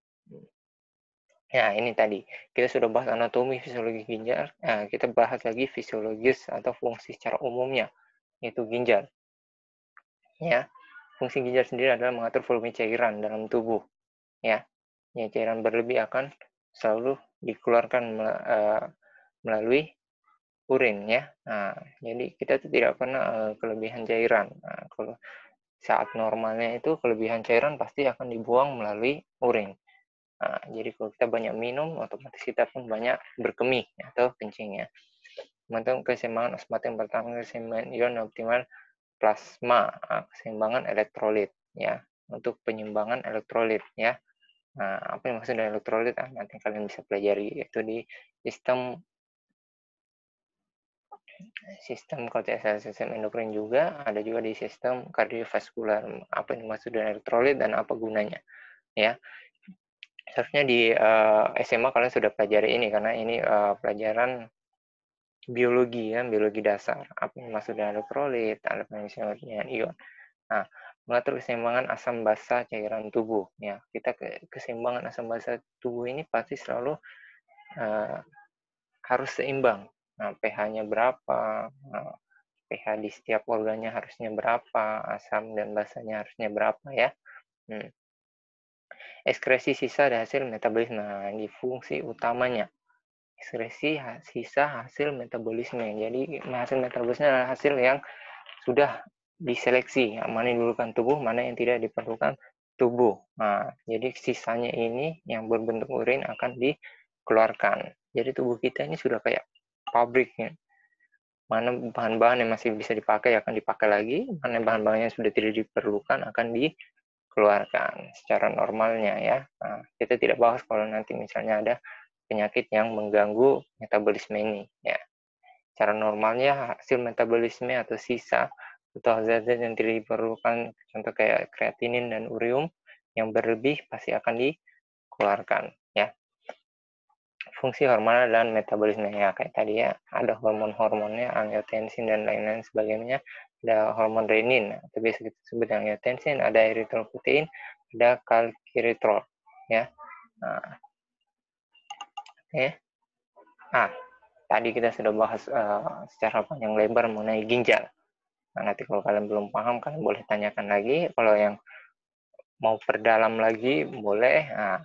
Ya, ini tadi kita sudah bahas anatomi fisiologi ginjal. Kita bahas lagi fisiologis atau fungsi secara umumnya, yaitu ginjal. Ya, fungsi ginjal sendiri adalah mengatur volume cairan dalam tubuh. Ya, cairan berlebih akan selalu dikeluarkan melalui urin, ya. Jadi kita tidak pernah kelebihan cairan. Kalau saat normalnya itu kelebihan cairan pasti akan dibuang melalui urin. Jadi kalau kita banyak minum, otomatis kita pun banyak berkemih atau kencing, ya. Untuk keseimbangan osmotik yang pertama, keseimbangan ion optimal plasma, keseimbangan elektrolit, ya. Untuk penyimbangan elektrolit, ya. Apa yang maksud dengan elektrolit? Nanti kalian bisa pelajari, yaitu di sistem sistem korteksal, sistem endokrin juga, ada juga di sistem kardiovaskular. Apa yang dimaksud dengan elektrolit dan apa gunanya, ya. Seharusnya di SMA kalian sudah pelajari ini karena ini pelajaran biologi ya, biologi dasar. Apa yang dimaksud dengan elektrolit, apa yang disebut dengan ion. Nah, mengatur keseimbangan asam basa cairan tubuh. Ya, kita keseimbangan asam basa tubuh ini pasti selalu harus seimbang. Nah, pH-nya berapa, pH di setiap organnya harusnya berapa, asam dan basanya harusnya berapa ya. Ekskresi sisa dan hasil metabolisme. Nah, ini fungsi utamanya. Ekskresi sisa hasil metabolisme. Jadi hasil metabolisme adalah hasil yang sudah diseleksi, mana yang diperlukan tubuh, mana yang tidak diperlukan tubuh. Nah, jadi sisanya ini yang berbentuk urin akan dikeluarkan. Jadi tubuh kita ini sudah kayak pabriknya. Mana bahan-bahan yang masih bisa dipakai akan dipakai lagi, mana bahan-bahan yang sudah tidak diperlukan akan dikeluarkan secara normalnya ya. Nah, kita tidak bahas kalau nanti misalnya ada penyakit yang mengganggu metabolisme ini ya. Secara normalnya hasil metabolisme atau sisa atau zat-zat yang tidak diperlukan, contoh kayak kreatinin dan ureum yang berlebih pasti akan dikeluarkan ya. Fungsi hormonal dan metabolisme ya kayak tadi ya, ada hormon-hormonnya, angiotensin dan lain-lain sebagainya, ada hormon renin atau biasa kita sebut angiotensin, ada eritropoietin, ada kalkiritrol ya. Nah, tadi kita sudah bahas secara panjang lebar mengenai ginjal. Nah, nanti kalau kalian belum paham, kalian boleh tanyakan lagi. Kalau yang mau perdalam lagi, boleh. Nah,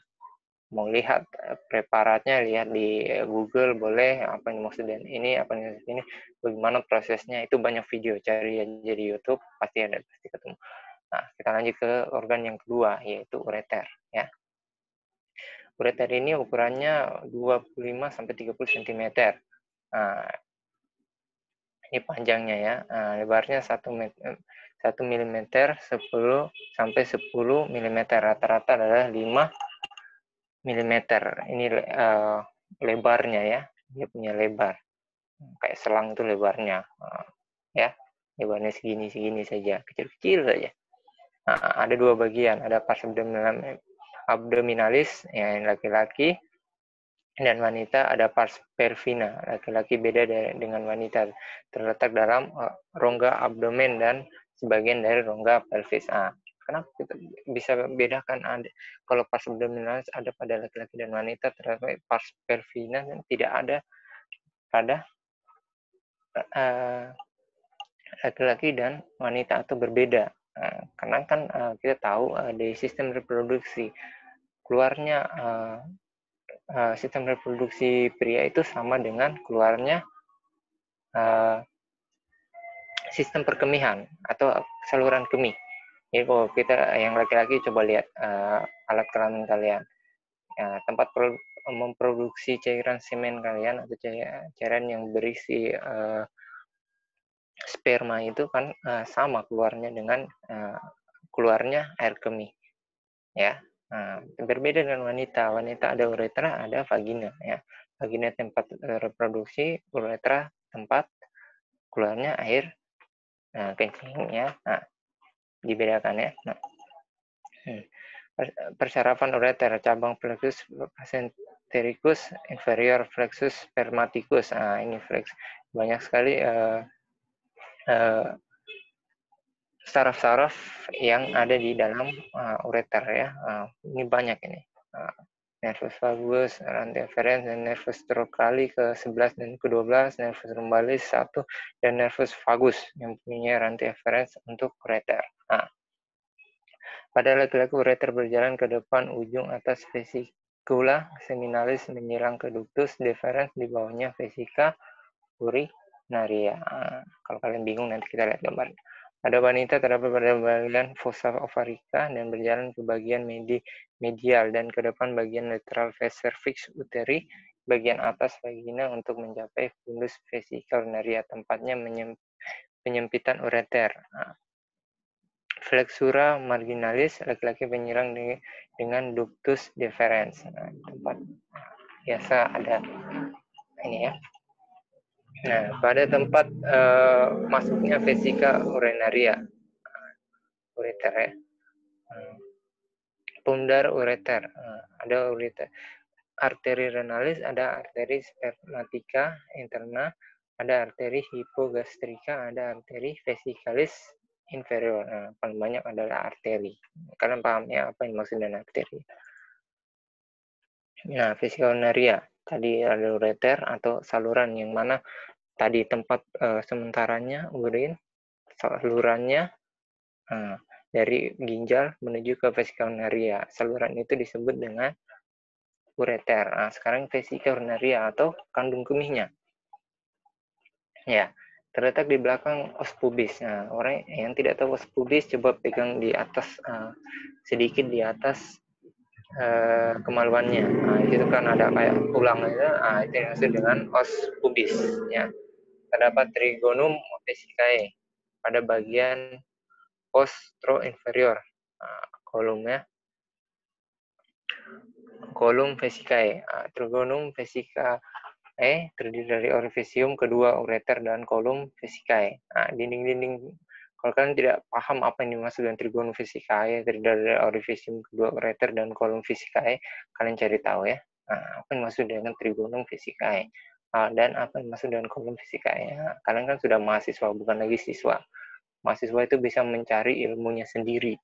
mau lihat preparatnya, lihat di Google, boleh. Apa yang dimaksud dengan ini, apa yang dimaksud ini, bagaimana prosesnya, itu banyak video. Cari aja di YouTube, pasti ada, pasti ketemu. Nah, kita lanjut ke organ yang kedua, yaitu ureter. Ya. Ureter ini ukurannya 25-30 cm. Nah, ini panjangnya ya, lebarnya 1 mm 10-10 mm, rata-rata adalah 5 mm. Ini lebarnya ya, dia punya lebar kayak selang itu lebarnya ya, lebarnya segini saja, kecil-kecil saja. Ada dua bagian, ada pars abdominalis yang laki-laki dan wanita, ada pars perfina, laki-laki beda dengan wanita, terletak dalam rongga abdomen dan sebagian dari rongga pelvis. Kenapa kita bisa bedakan kalau pars abdominalis ada pada laki-laki dan wanita, ternyata pars perfina tidak ada pada laki-laki dan wanita atau berbeda. Karena kan kita tahu dari sistem reproduksi keluarnya sistem reproduksi pria itu sama dengan keluarnya sistem perkemihan atau saluran kemih. Jadi kalau kita yang laki-laki coba lihat alat kelamin kalian, tempat memproduksi cairan semen kalian atau cairan yang berisi sperma itu kan sama keluarnya dengan keluarnya air kemih, ya. Berbeda dengan wanita. Wanita ada uretra, ada vagina, ya. Vagina tempat reproduksi, uretra tempat keluarnya air kencing, ya. Dibedakan ya. Persarafan ureter, cabang plexus centricus inferior, flexus spermaticus. Ini flex banyak sekali saraf-saraf yang ada di dalam ureter ya. Ini banyak ini. Nervus vagus, rantai afferens, dan nervus trocali ke-11 dan ke-12, nervus lumbalis 1, dan nervus vagus yang punya rantai afferens untuk ureter. Pada laki-laki ureter berjalan ke depan ujung atas vesicula seminalis menyerang ke ductus deferens, di bawahnya vesika urinaria. Kalau kalian bingung nanti kita lihat gambarnya. Pada wanita terdapat pada bagian fossa ovarica dan berjalan ke bagian medial dan ke depan bagian lateral cervix uteri, bagian atas vagina untuk mencapai fundus vesika urinaria, tempatnya penyempitan ureter. Flexura marginalis, laki-laki penyerang dengan ductus deferens. Tempat biasa ada ini ya. Nah, pada tempat masuknya vesika urinaria, ureter ya, pundar ureter, ada ureter, arteri renalis, ada arteri spermatica interna, ada arteri hipogastrika, ada arteri vesikalis inferior. Nah, paling banyak adalah arteri. Kalian paham ya apa yang maksud dengan arteri? Nah, vesika urinaria tadi ada ureter atau saluran yang mana tadi tempat sementaranya urin, salurannya dari ginjal menuju ke vesika urinaria. Saluran itu disebut dengan ureter. Nah, sekarang vesika urinaria atau kandung kemihnya. Ya, terletak di belakang os pubis. Nah, orang yang tidak tahu os pubis coba pegang di atas sedikit di atas kemaluannya. Nah, itu kan ada kayak tulang itu. Nah, itu yang disebut dengan os pubis. Ya, terdapat trigonum vesicae pada bagian postroinferior. Nah, kolumnya kolum vesicae. Trigonum vesicae terdiri dari orifisium kedua ureter dan kolum vesicae. Nah, dinding-dinding kalau kalian tidak paham apa yang dimaksud dengan trigonum vesicae terdiri dari orifisium kedua ureter dan kolum vesicae, kalian cari tahu ya. Nah, apa yang dimaksud dengan trigonum vesicae dan apa yang dimaksud dengan kolum vesicae. Nah, kalian kan sudah mahasiswa, bukan lagi siswa. Mahasiswa itu bisa mencari ilmunya sendiri,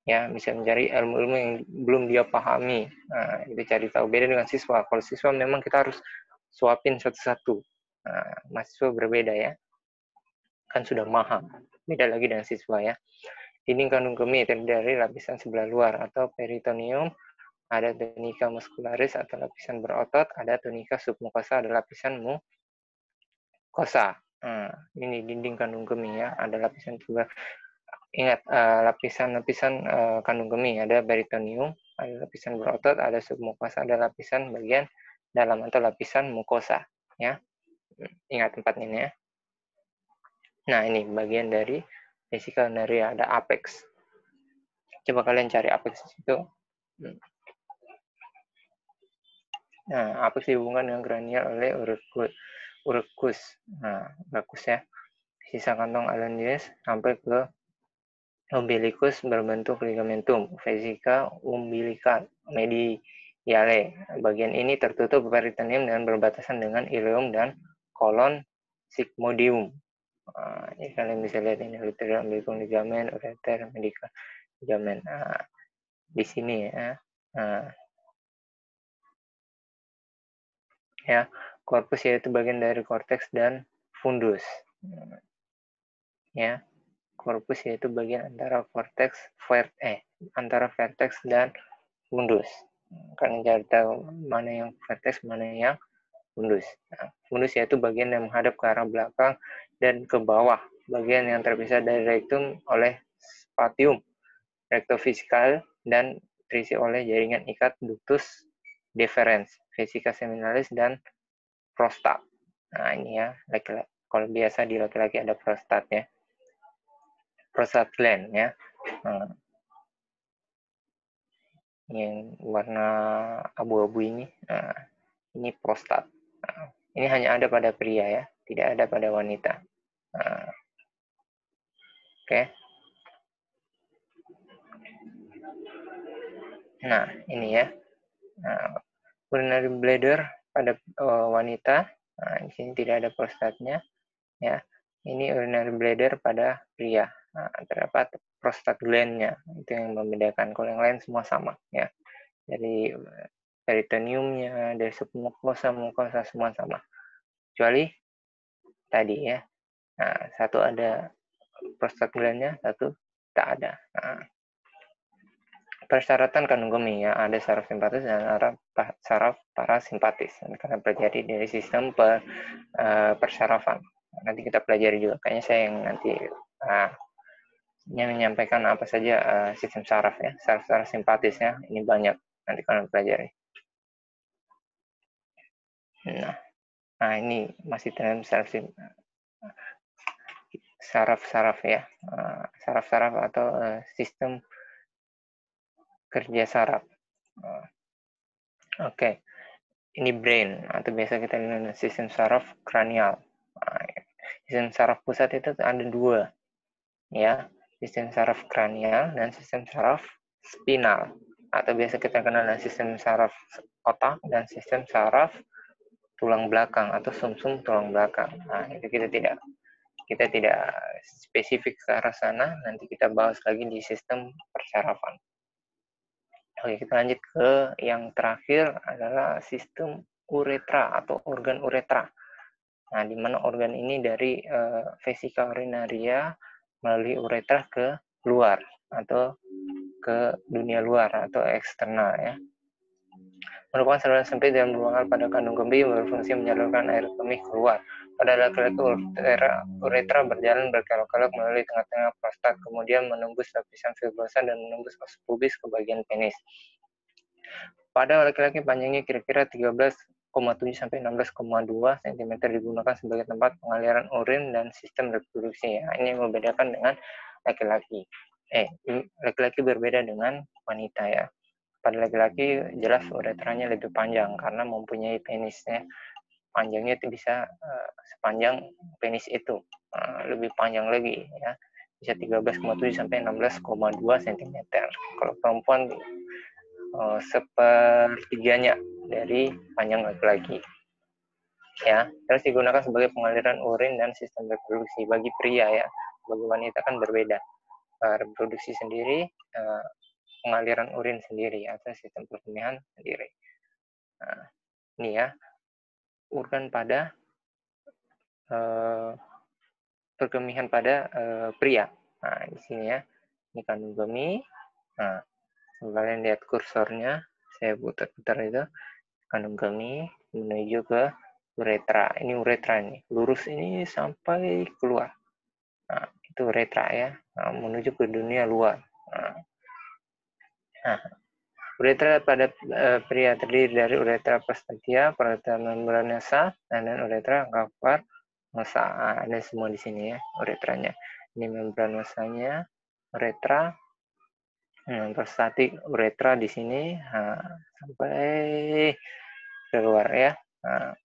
ya, bisa mencari ilmu-ilmu yang belum dia pahami. Nah, itu cari tahu. Beda dengan siswa. Kalau siswa memang kita harus suapin satu-satu. Nah, mahasiswa berbeda ya, kan sudah mahal. Beda lagi dengan siswa ya. Dinding kandung kemih terdiri dari lapisan sebelah luar atau peritoneum, ada tunika muscularis atau lapisan berotot, ada tunika submukosa, ada lapisan mukosa. Nah, ini dinding kandung kemih ya, ada lapisan sebelah. Ingat lapisan-lapisan kandung kemih, ada peritoneum, ada lapisan berotot, ada submukosa, ada lapisan bagian dalam atau lapisan mukosa ya. Ingat tempat ini ya. Nah, ini bagian dari vesika urinaria, ada apex. Coba kalian cari apex itu. Nah, apex dihubungkan dengan kranial oleh uricus. Nah, uricus ya. Sisa kantong alveolus sampai ke umbilicus berbentuk ligamentum. Vesika umbilical mediale. Bagian ini tertutup peritoneum dan berbatasan dengan ileum dan kolon sigmoideum. Ini kalian bisa lihat ini ureter, umbilicum ligamen, ureter, medial ligamen. Nah, di sini ya. Nah, ya, korpus yaitu bagian dari korteks dan fundus. Ya, korpus yaitu bagian antara korteks antara vertex dan fundus. Kalian cari tahu mana yang vertex, mana yang fundus. Nah, fundus yaitu bagian yang menghadap ke arah belakang dan ke bawah, bagian yang terpisah dari rektum oleh spatium rectofisikal dan terisi oleh jaringan ikat ductus deferens, vesika seminalis dan prostat. Nah, ini ya, laki-laki. Kalau biasa di laki-laki ada prostat ya. Prostat gland ya. Nah, yang warna abu-abu ini, nah, ini prostat. Nah, ini hanya ada pada pria ya, tidak ada pada wanita. Nah, oke. Nah, ini ya. Nah, urinary bladder pada wanita. Nah, di sini tidak ada prostatnya ya. Ini urinary bladder pada pria. Nah, terdapat prostat gland-nya. Itu yang membedakan. Kalau yang lain semua sama ya. Dari peritoneumnya, dari submukosa, mukosa semua sama. Kecuali tadi ya. Nah, satu ada prostat gland-nya, satu tak ada. Nah, persyaratan kandung kemih ya, ada saraf simpatis dan saraf parasimpatis. Karena pelajari dari sistem persyarafan. Nanti kita pelajari juga. Kayaknya saya yang nanti menyampaikan apa saja sistem saraf ya, saraf simpatis ya. Ini banyak nanti kalian pelajari. Nah, ini masih dalam saraf-saraf ya, saraf-saraf atau sistem kerja saraf. Oke. Ini brain atau biasa kita dengan sistem saraf kranial. Nah, sistem saraf pusat itu ada dua, ya, sistem saraf kranial dan sistem saraf spinal, atau biasa kita kenal dengan sistem saraf otak dan sistem saraf tulang belakang atau sumsum tulang belakang. Nah, itu kita tidak spesifik ke arah sana, nanti kita bahas lagi di sistem persarafan. Oke, kita lanjut ke yang terakhir adalah sistem uretra atau organ uretra. Nah, di mana organ ini dari vesika urinaria melalui uretra ke luar atau ke dunia luar atau eksternal, ya. Merupakan saluran sempit dan berlubang pada kandung kemih berfungsi menyalurkan air kemih keluar. Pada laki-laki uretra berjalan berkelok-kelok melalui tengah-tengah prostat, kemudian menembus lapisan fibrosa dan menembus os pubis ke bagian penis. Pada laki-laki panjangnya kira-kira 13,7 sampai 16,2 cm digunakan sebagai tempat pengaliran urin dan sistem reproduksi. Ya, ini membedakan dengan laki-laki. Laki-laki berbeda dengan wanita, ya. Pada laki-laki jelas uretranya lebih panjang karena mempunyai penisnya. Panjangnya itu bisa sepanjang penis itu, lebih panjang lagi, ya. Bisa 13,7 sampai 16,2 cm. Kalau perempuan sepertiganya dari panjang laki-laki, ya. Terus digunakan sebagai pengaliran urin dan sistem reproduksi bagi pria, ya. Bagi wanita kan berbeda, reproduksi sendiri, pengaliran urin sendiri atau sistem perkemihan sendiri. Nah, ini ya organ pada perkemihan pada pria. Nah, di sini ya, ini kandung kemih. Nah, kalian lihat kursornya, saya putar-putar itu kandung kemih menuju ke uretra. Ini uretra nih, lurus ini sampai keluar. Nah, itu uretra, ya, menuju ke dunia luar. Nah, uretra pada pria terdiri dari uretra prostatia, uretra membranosa, dan uretra cavernosa. Ada semua di sini, ya, uretranya. Ini membranosanya, uretra, prostatik, uretra di sini, sampai keluar, ya. Nah,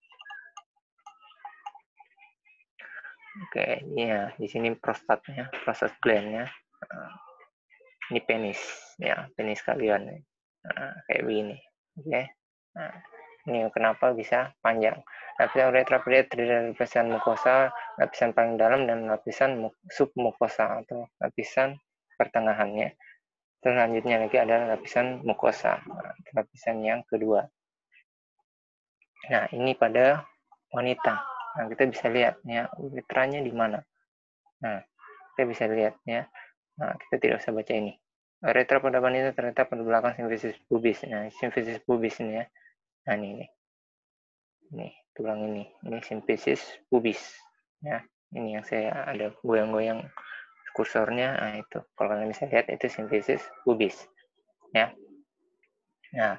oke, ini ya, di sini prostatnya, prostat glandnya. Ini penis, ya, penis kalian. Kayak begini, oke. Nah, ini kenapa bisa panjang. Lapisan uretra pria terdiri dari lapisan mukosa, lapisan paling dalam, dan lapisan submukosa atau lapisan pertengahannya. Selanjutnya lagi adalah lapisan mukosa, lapisan yang kedua. Nah, ini pada wanita. Nah, kita bisa lihat, ya, uretranya di mana. Nah, kita bisa lihat, ya. Nah, kita tidak usah baca ini. Uretra pada wanita terletak pada belakang simfisis pubis. Nah, simfisis pubis ini, ya. Nah, ini tulang ini simfisis pubis, ya. Ini yang saya ada goyang-goyang kursornya. Nah, itu kalau kalian bisa lihat itu simfisis pubis, ya. Nah,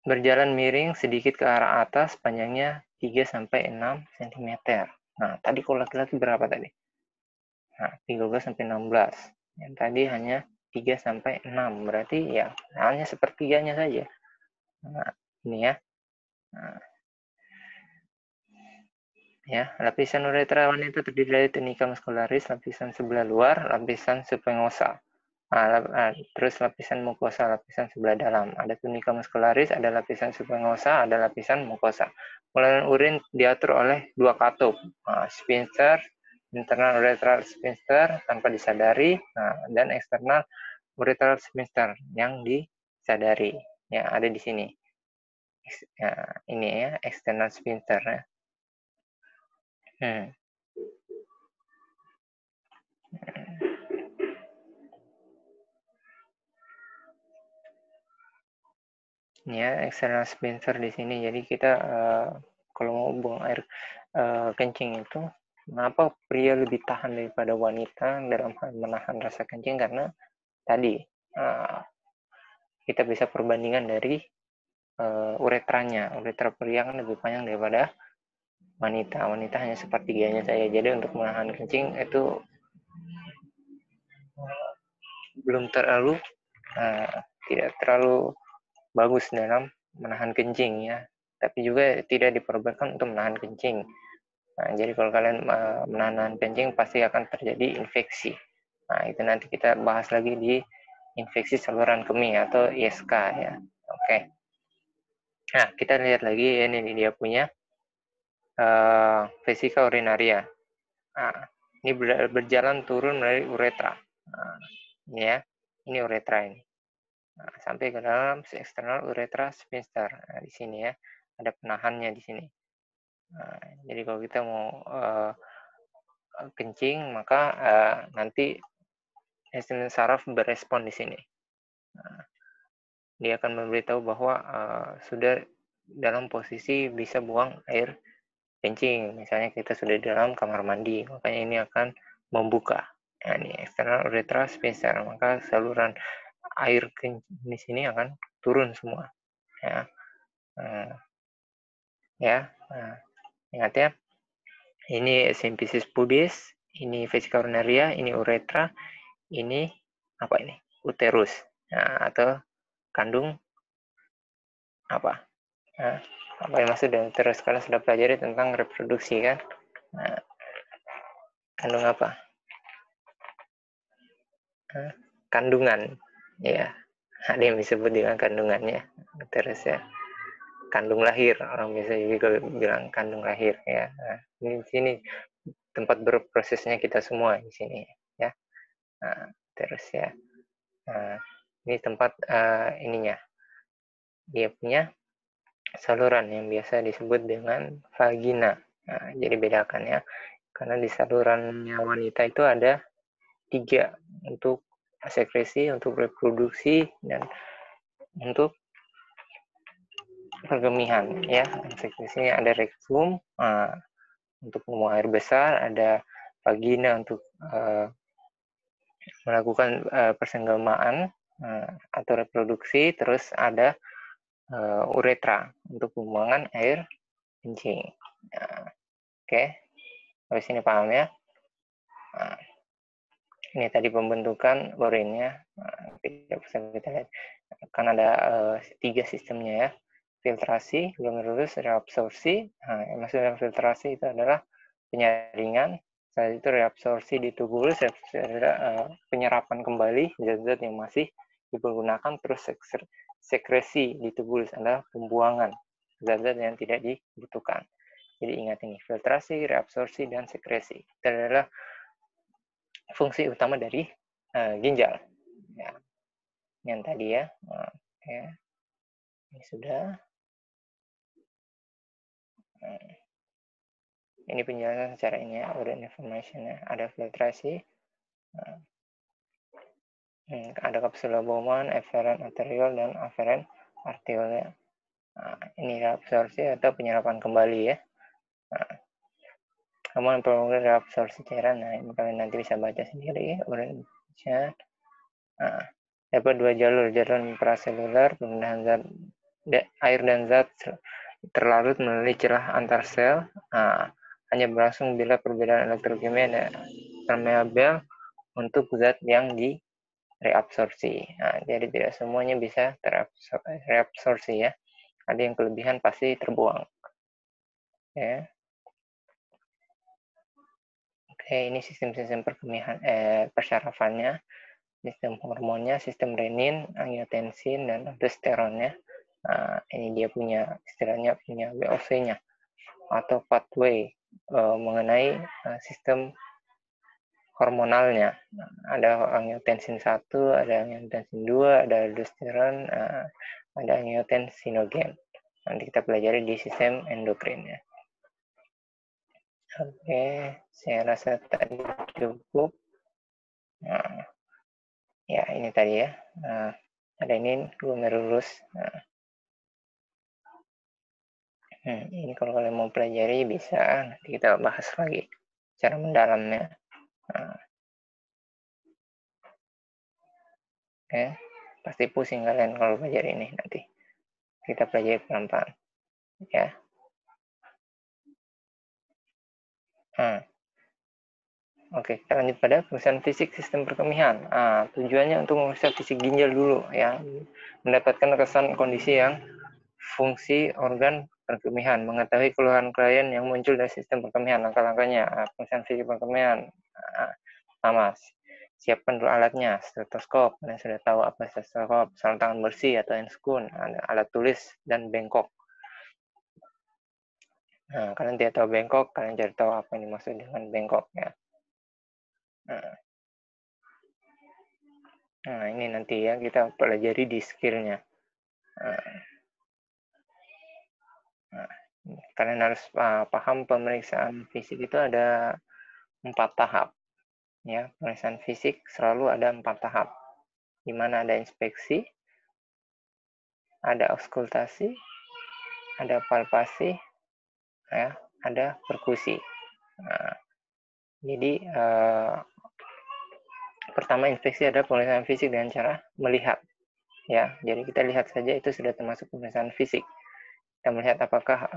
berjalan miring sedikit ke arah atas, panjangnya 3 sampai 6 cm. Nah, tadi kalau laki-laki berapa tadi? Nah, 13 sampai 16. Yang tadi hanya 3 sampai 6. Berarti ya hanya sepertiganya saja. Nah, ini ya. Nah, ya, lapisan uretra wanita terdiri dari tunika muscularis, lapisan sebelah luar, lapisan submucosa. Terus lapisan mukosa, lapisan sebelah dalam. Ada tunika muscularis, ada lapisan submucosa, ada lapisan mukosa. Pengaliran urin diatur oleh dua katup, sphincter, internal urethral sphincter tanpa disadari, dan eksternal urethral sphincter yang disadari. Ya, ada di sini. Ini ya, external sphincter. Ya. Ya, external sphincter di sini. Jadi kita kalau mau buang air kencing itu, kenapa pria lebih tahan daripada wanita dalam hal menahan rasa kencing? Karena tadi kita bisa perbandingan dari uretranya. Uretra pria kan lebih panjang daripada wanita. Wanita hanya sepertiganya saja. Jadi untuk menahan kencing itu belum terlalu tidak terlalu bagus dalam menahan kencing, ya, tapi juga tidak diperbolehkan untuk menahan kencing. Nah, jadi kalau kalian menahan kencing pasti akan terjadi infeksi. Nah, itu nanti kita bahas lagi di infeksi saluran kemih atau ISK ya. Oke. Nah, kita lihat lagi ini dia punya vesika urinaria. Nah, ini berjalan turun melalui uretra. Nah, ini ya, ini uretra ini. Nah, sampai ke dalam eksternal uretra sphincter. Nah, di sini ya, ada penahannya di sini. Nah, jadi kalau kita mau kencing, maka nanti sistem saraf berespon di sini. Nah, dia akan memberitahu bahwa sudah dalam posisi bisa buang air kencing. Misalnya kita sudah di dalam kamar mandi, makanya ini akan membuka. Nah, ini eksternal uretra sphincter, maka saluran air kencing di sini akan turun semua. Ya, nah, ingat ya. Ini symphysis pubis, ini vesika urinaria, ini uretra, ini apa ini? Uterus. Nah, atau kandung apa? Nah, apa yang maksud dengan uterus? Kalian sudah pelajari tentang reproduksi kan? Nah, kandung apa? Nah, kandungan. Ya, ada yang disebut dengan kandungannya. Uterus ya. Kandung lahir, orang biasa juga bilang kandung lahir ya. Nah, ini di sini tempat berprosesnya kita semua di sini ya. Nah, terus ya. Nah, ini tempat ininya. Dia punya saluran yang biasa disebut dengan vagina. Nah, jadi bedakan ya. Karena di salurannya wanita itu ada 3 untuk sekresi, untuk reproduksi, dan untuk perkemihan ya. Sekresinya ada rektum untuk membuang air besar, ada vagina untuk melakukan persenggamaan atau reproduksi, terus ada uretra untuk pembuangan air kencing. Nah, oke, habis ini paham ya. Nah, ini tadi pembentukan urinnya. Nah, tidak bisa kita lihat. Kan ada 3 sistemnya ya. Filtrasi, glomerulus, reabsorpsi. Nah, yang maksud dengan filtrasi itu adalah penyaringan. Setelah itu reabsorpsi di tubulus, adalah penyerapan kembali zat-zat yang masih dipergunakan, terus sekresi di tubulus adalah pembuangan zat-zat yang tidak dibutuhkan. Jadi ingat ini, filtrasi, reabsorpsi, dan sekresi. Itu adalah fungsi utama dari ginjal. Ya. Yang tadi ya. Oke. Ini sudah. Ini penjelasan secara ini ya, urine information ya. Ada filtrasi, ada kapsula Bowman, efferent arteriole, dan afferent arteriole ya. Nah, ini reabsorpsi atau penyerapan kembali ya. Nah, kemudian prolongasi reabsorpsi cairan. Nah, ini kalian nanti bisa baca sendiri urinnya. Nah, dapat 2 jalur praseluler, pemindahan zat air dan zat terlarut melalui celah antar sel. Nah, hanya berlangsung bila perbedaan elektrokimia permeabel untuk zat yang direabsorpsi. Nah, jadi tidak semuanya bisa tereabsorpsi ya. Ada yang kelebihan pasti terbuang. Ya. Oke, ini sistem-sistem perkemihan persyarafannya, sistem hormonnya, sistem renin, angiotensin, dan aldosteronnya. Nah, ini dia punya istilahnya punya WOC-nya atau pathway mengenai sistem hormonalnya. Ada angiotensin 1, ada angiotensin 2, ada aldosteron, ada angiotensinogen. Nanti kita pelajari di sistem endokrin ya. Oke, saya rasa tadi cukup. Nah, ya ini tadi ya. Nah, ada ini glomerulus. Nah, ini kalau kalian mau pelajari bisa, nanti kita bahas lagi secara mendalamnya. Nah, oke, pasti pusing kalian kalau pelajari ini nanti. Kita pelajari pelan-pelan, ya. Oke, kita lanjut pada pemeriksaan fisik sistem perkemihan. Tujuannya untuk memeriksa fisik ginjal dulu, ya, mendapatkan kesan kondisi yang fungsi organ perkemihan, mengetahui keluhan klien yang muncul dari sistem perkemihan, langkah-langkahnya, pemeriksaan fisik perkemihan, sama, siapkan dulu alatnya, stetoskop, kalian sudah tahu apa stetoskop, sarung tangan bersih atau enskun, alat tulis, dan bengkok. Nah, kalian tidak tahu bengkok, kalian cari tahu apa yang dimaksud dengan bengkok ya. Nah, ini nanti ya kita pelajari di skillnya. Kalian harus paham pemeriksaan fisik itu ada 4 tahap. Ya, pemeriksaan fisik selalu ada 4 tahap. Di mana ada inspeksi, ada auskultasi, ada palpasi, ya, ada perkusi. Nah, jadi pertama inspeksi adalah pemeriksaan fisik dengan cara melihat. Ya, jadi kita lihat saja itu sudah termasuk pemeriksaan fisik. Kita melihat apakah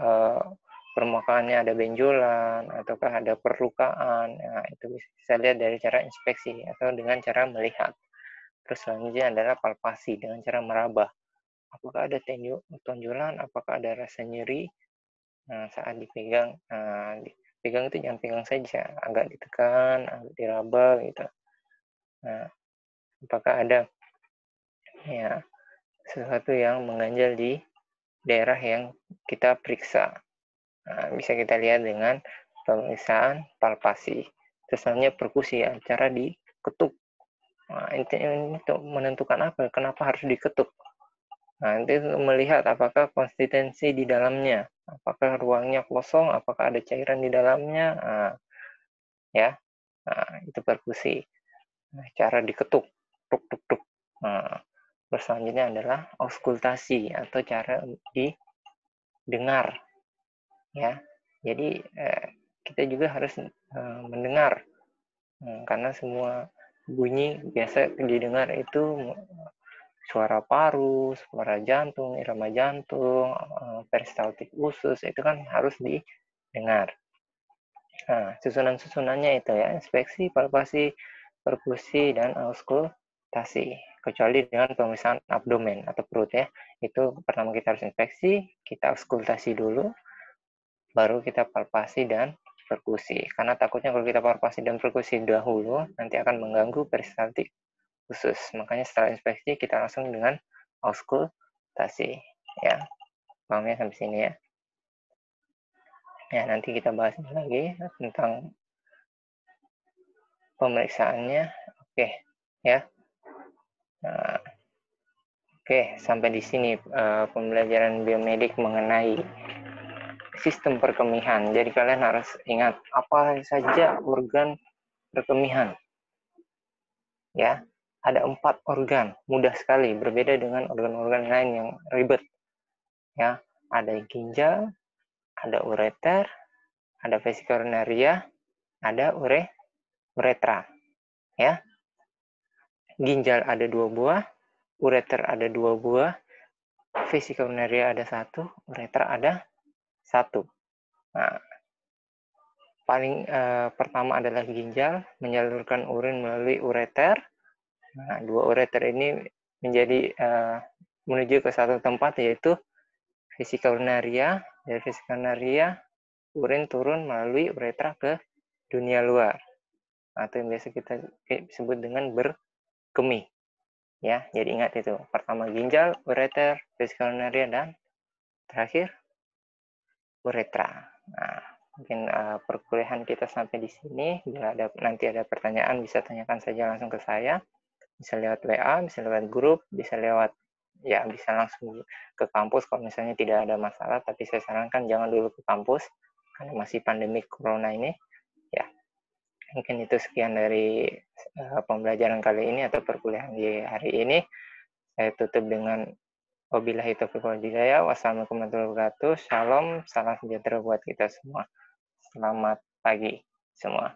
permukaannya ada benjolan ataukah ada perlukaan. Nah, itu bisa lihat dari cara inspeksi atau dengan cara melihat. Terus selanjutnya adalah palpasi dengan cara meraba. Apakah ada tonjolan, apakah ada rasa nyeri. Nah, saat dipegang, dipegang itu jangan pegang saja, agak ditekan, agak diraba gitu. Nah, apakah ada ya sesuatu yang mengganjal di daerah yang kita periksa. Nah, bisa kita lihat dengan pemeriksaan palpasi. Terus selanjutnya perkusi, cara diketuk. Nah, ini untuk menentukan apa? Kenapa harus diketuk? Nah, nanti melihat apakah konsistensi di dalamnya, apakah ruangnya kosong, apakah ada cairan di dalamnya, ya, itu perkusi. Nah, cara diketuk, tuk tuk tuk. Nah, selanjutnya adalah auskultasi atau cara didengar, ya. Jadi kita juga harus mendengar, karena semua bunyi biasa didengar itu suara paru, suara jantung, irama jantung, peristaltik usus, itu kan harus didengar. Nah, susunan-susunannya itu ya, inspeksi, palpasi, perkusi, dan auskultasi. Kecuali dengan pemeriksaan abdomen atau perut ya. Itu pertama kita harus inspeksi, kita auskultasi dulu, baru kita palpasi dan perkusi. Karena takutnya kalau kita palpasi dan perkusi dahulu, nanti akan mengganggu peristaltik khusus. Makanya setelah inspeksi kita langsung dengan auskultasi. Ya, pahamnya sampai sini ya. Ya, nanti kita bahas lagi tentang pemeriksaannya. Oke, ya. Nah, oke, sampai di sini pembelajaran biomedik mengenai sistem perkemihan. Jadi kalian harus ingat apa saja organ perkemihan. Ya, ada 4 organ, mudah sekali, berbeda dengan organ-organ lain yang ribet. Ya, ada ginjal, ada ureter, ada vesika urinaria, ada uretra. Ya, ginjal ada 2 buah, ureter ada 2 buah, vesika urinaria ada 1, uretra ada 1. Nah, paling pertama adalah ginjal, menyalurkan urin melalui ureter. Nah, 2 ureter ini menjadi menuju ke satu tempat, yaitu vesika urinaria. Dari vesika urinaria, urin turun melalui uretra ke dunia luar, atau yang biasa kita sebut dengan berkemih. Ya, jadi ingat itu. Pertama ginjal, ureter, vesika urinaria, dan terakhir uretra. Nah, mungkin perkuliahan kita sampai di sini. Bila nanti ada pertanyaan, bisa tanyakan saja langsung ke saya. Bisa lewat WA, bisa lewat grup, bisa lewat, ya bisa langsung ke kampus kalau misalnya tidak ada masalah. Tapi saya sarankan jangan dulu ke kampus karena masih pandemi corona ini. Ya, mungkin itu sekian dari pembelajaran kali ini atau perkuliahan di hari ini. Saya tutup dengan wabillahi taufiq wal hidayah. Wassalamualaikum warahmatullahi wabarakatuh. Shalom, salam sejahtera buat kita semua. Selamat pagi semua.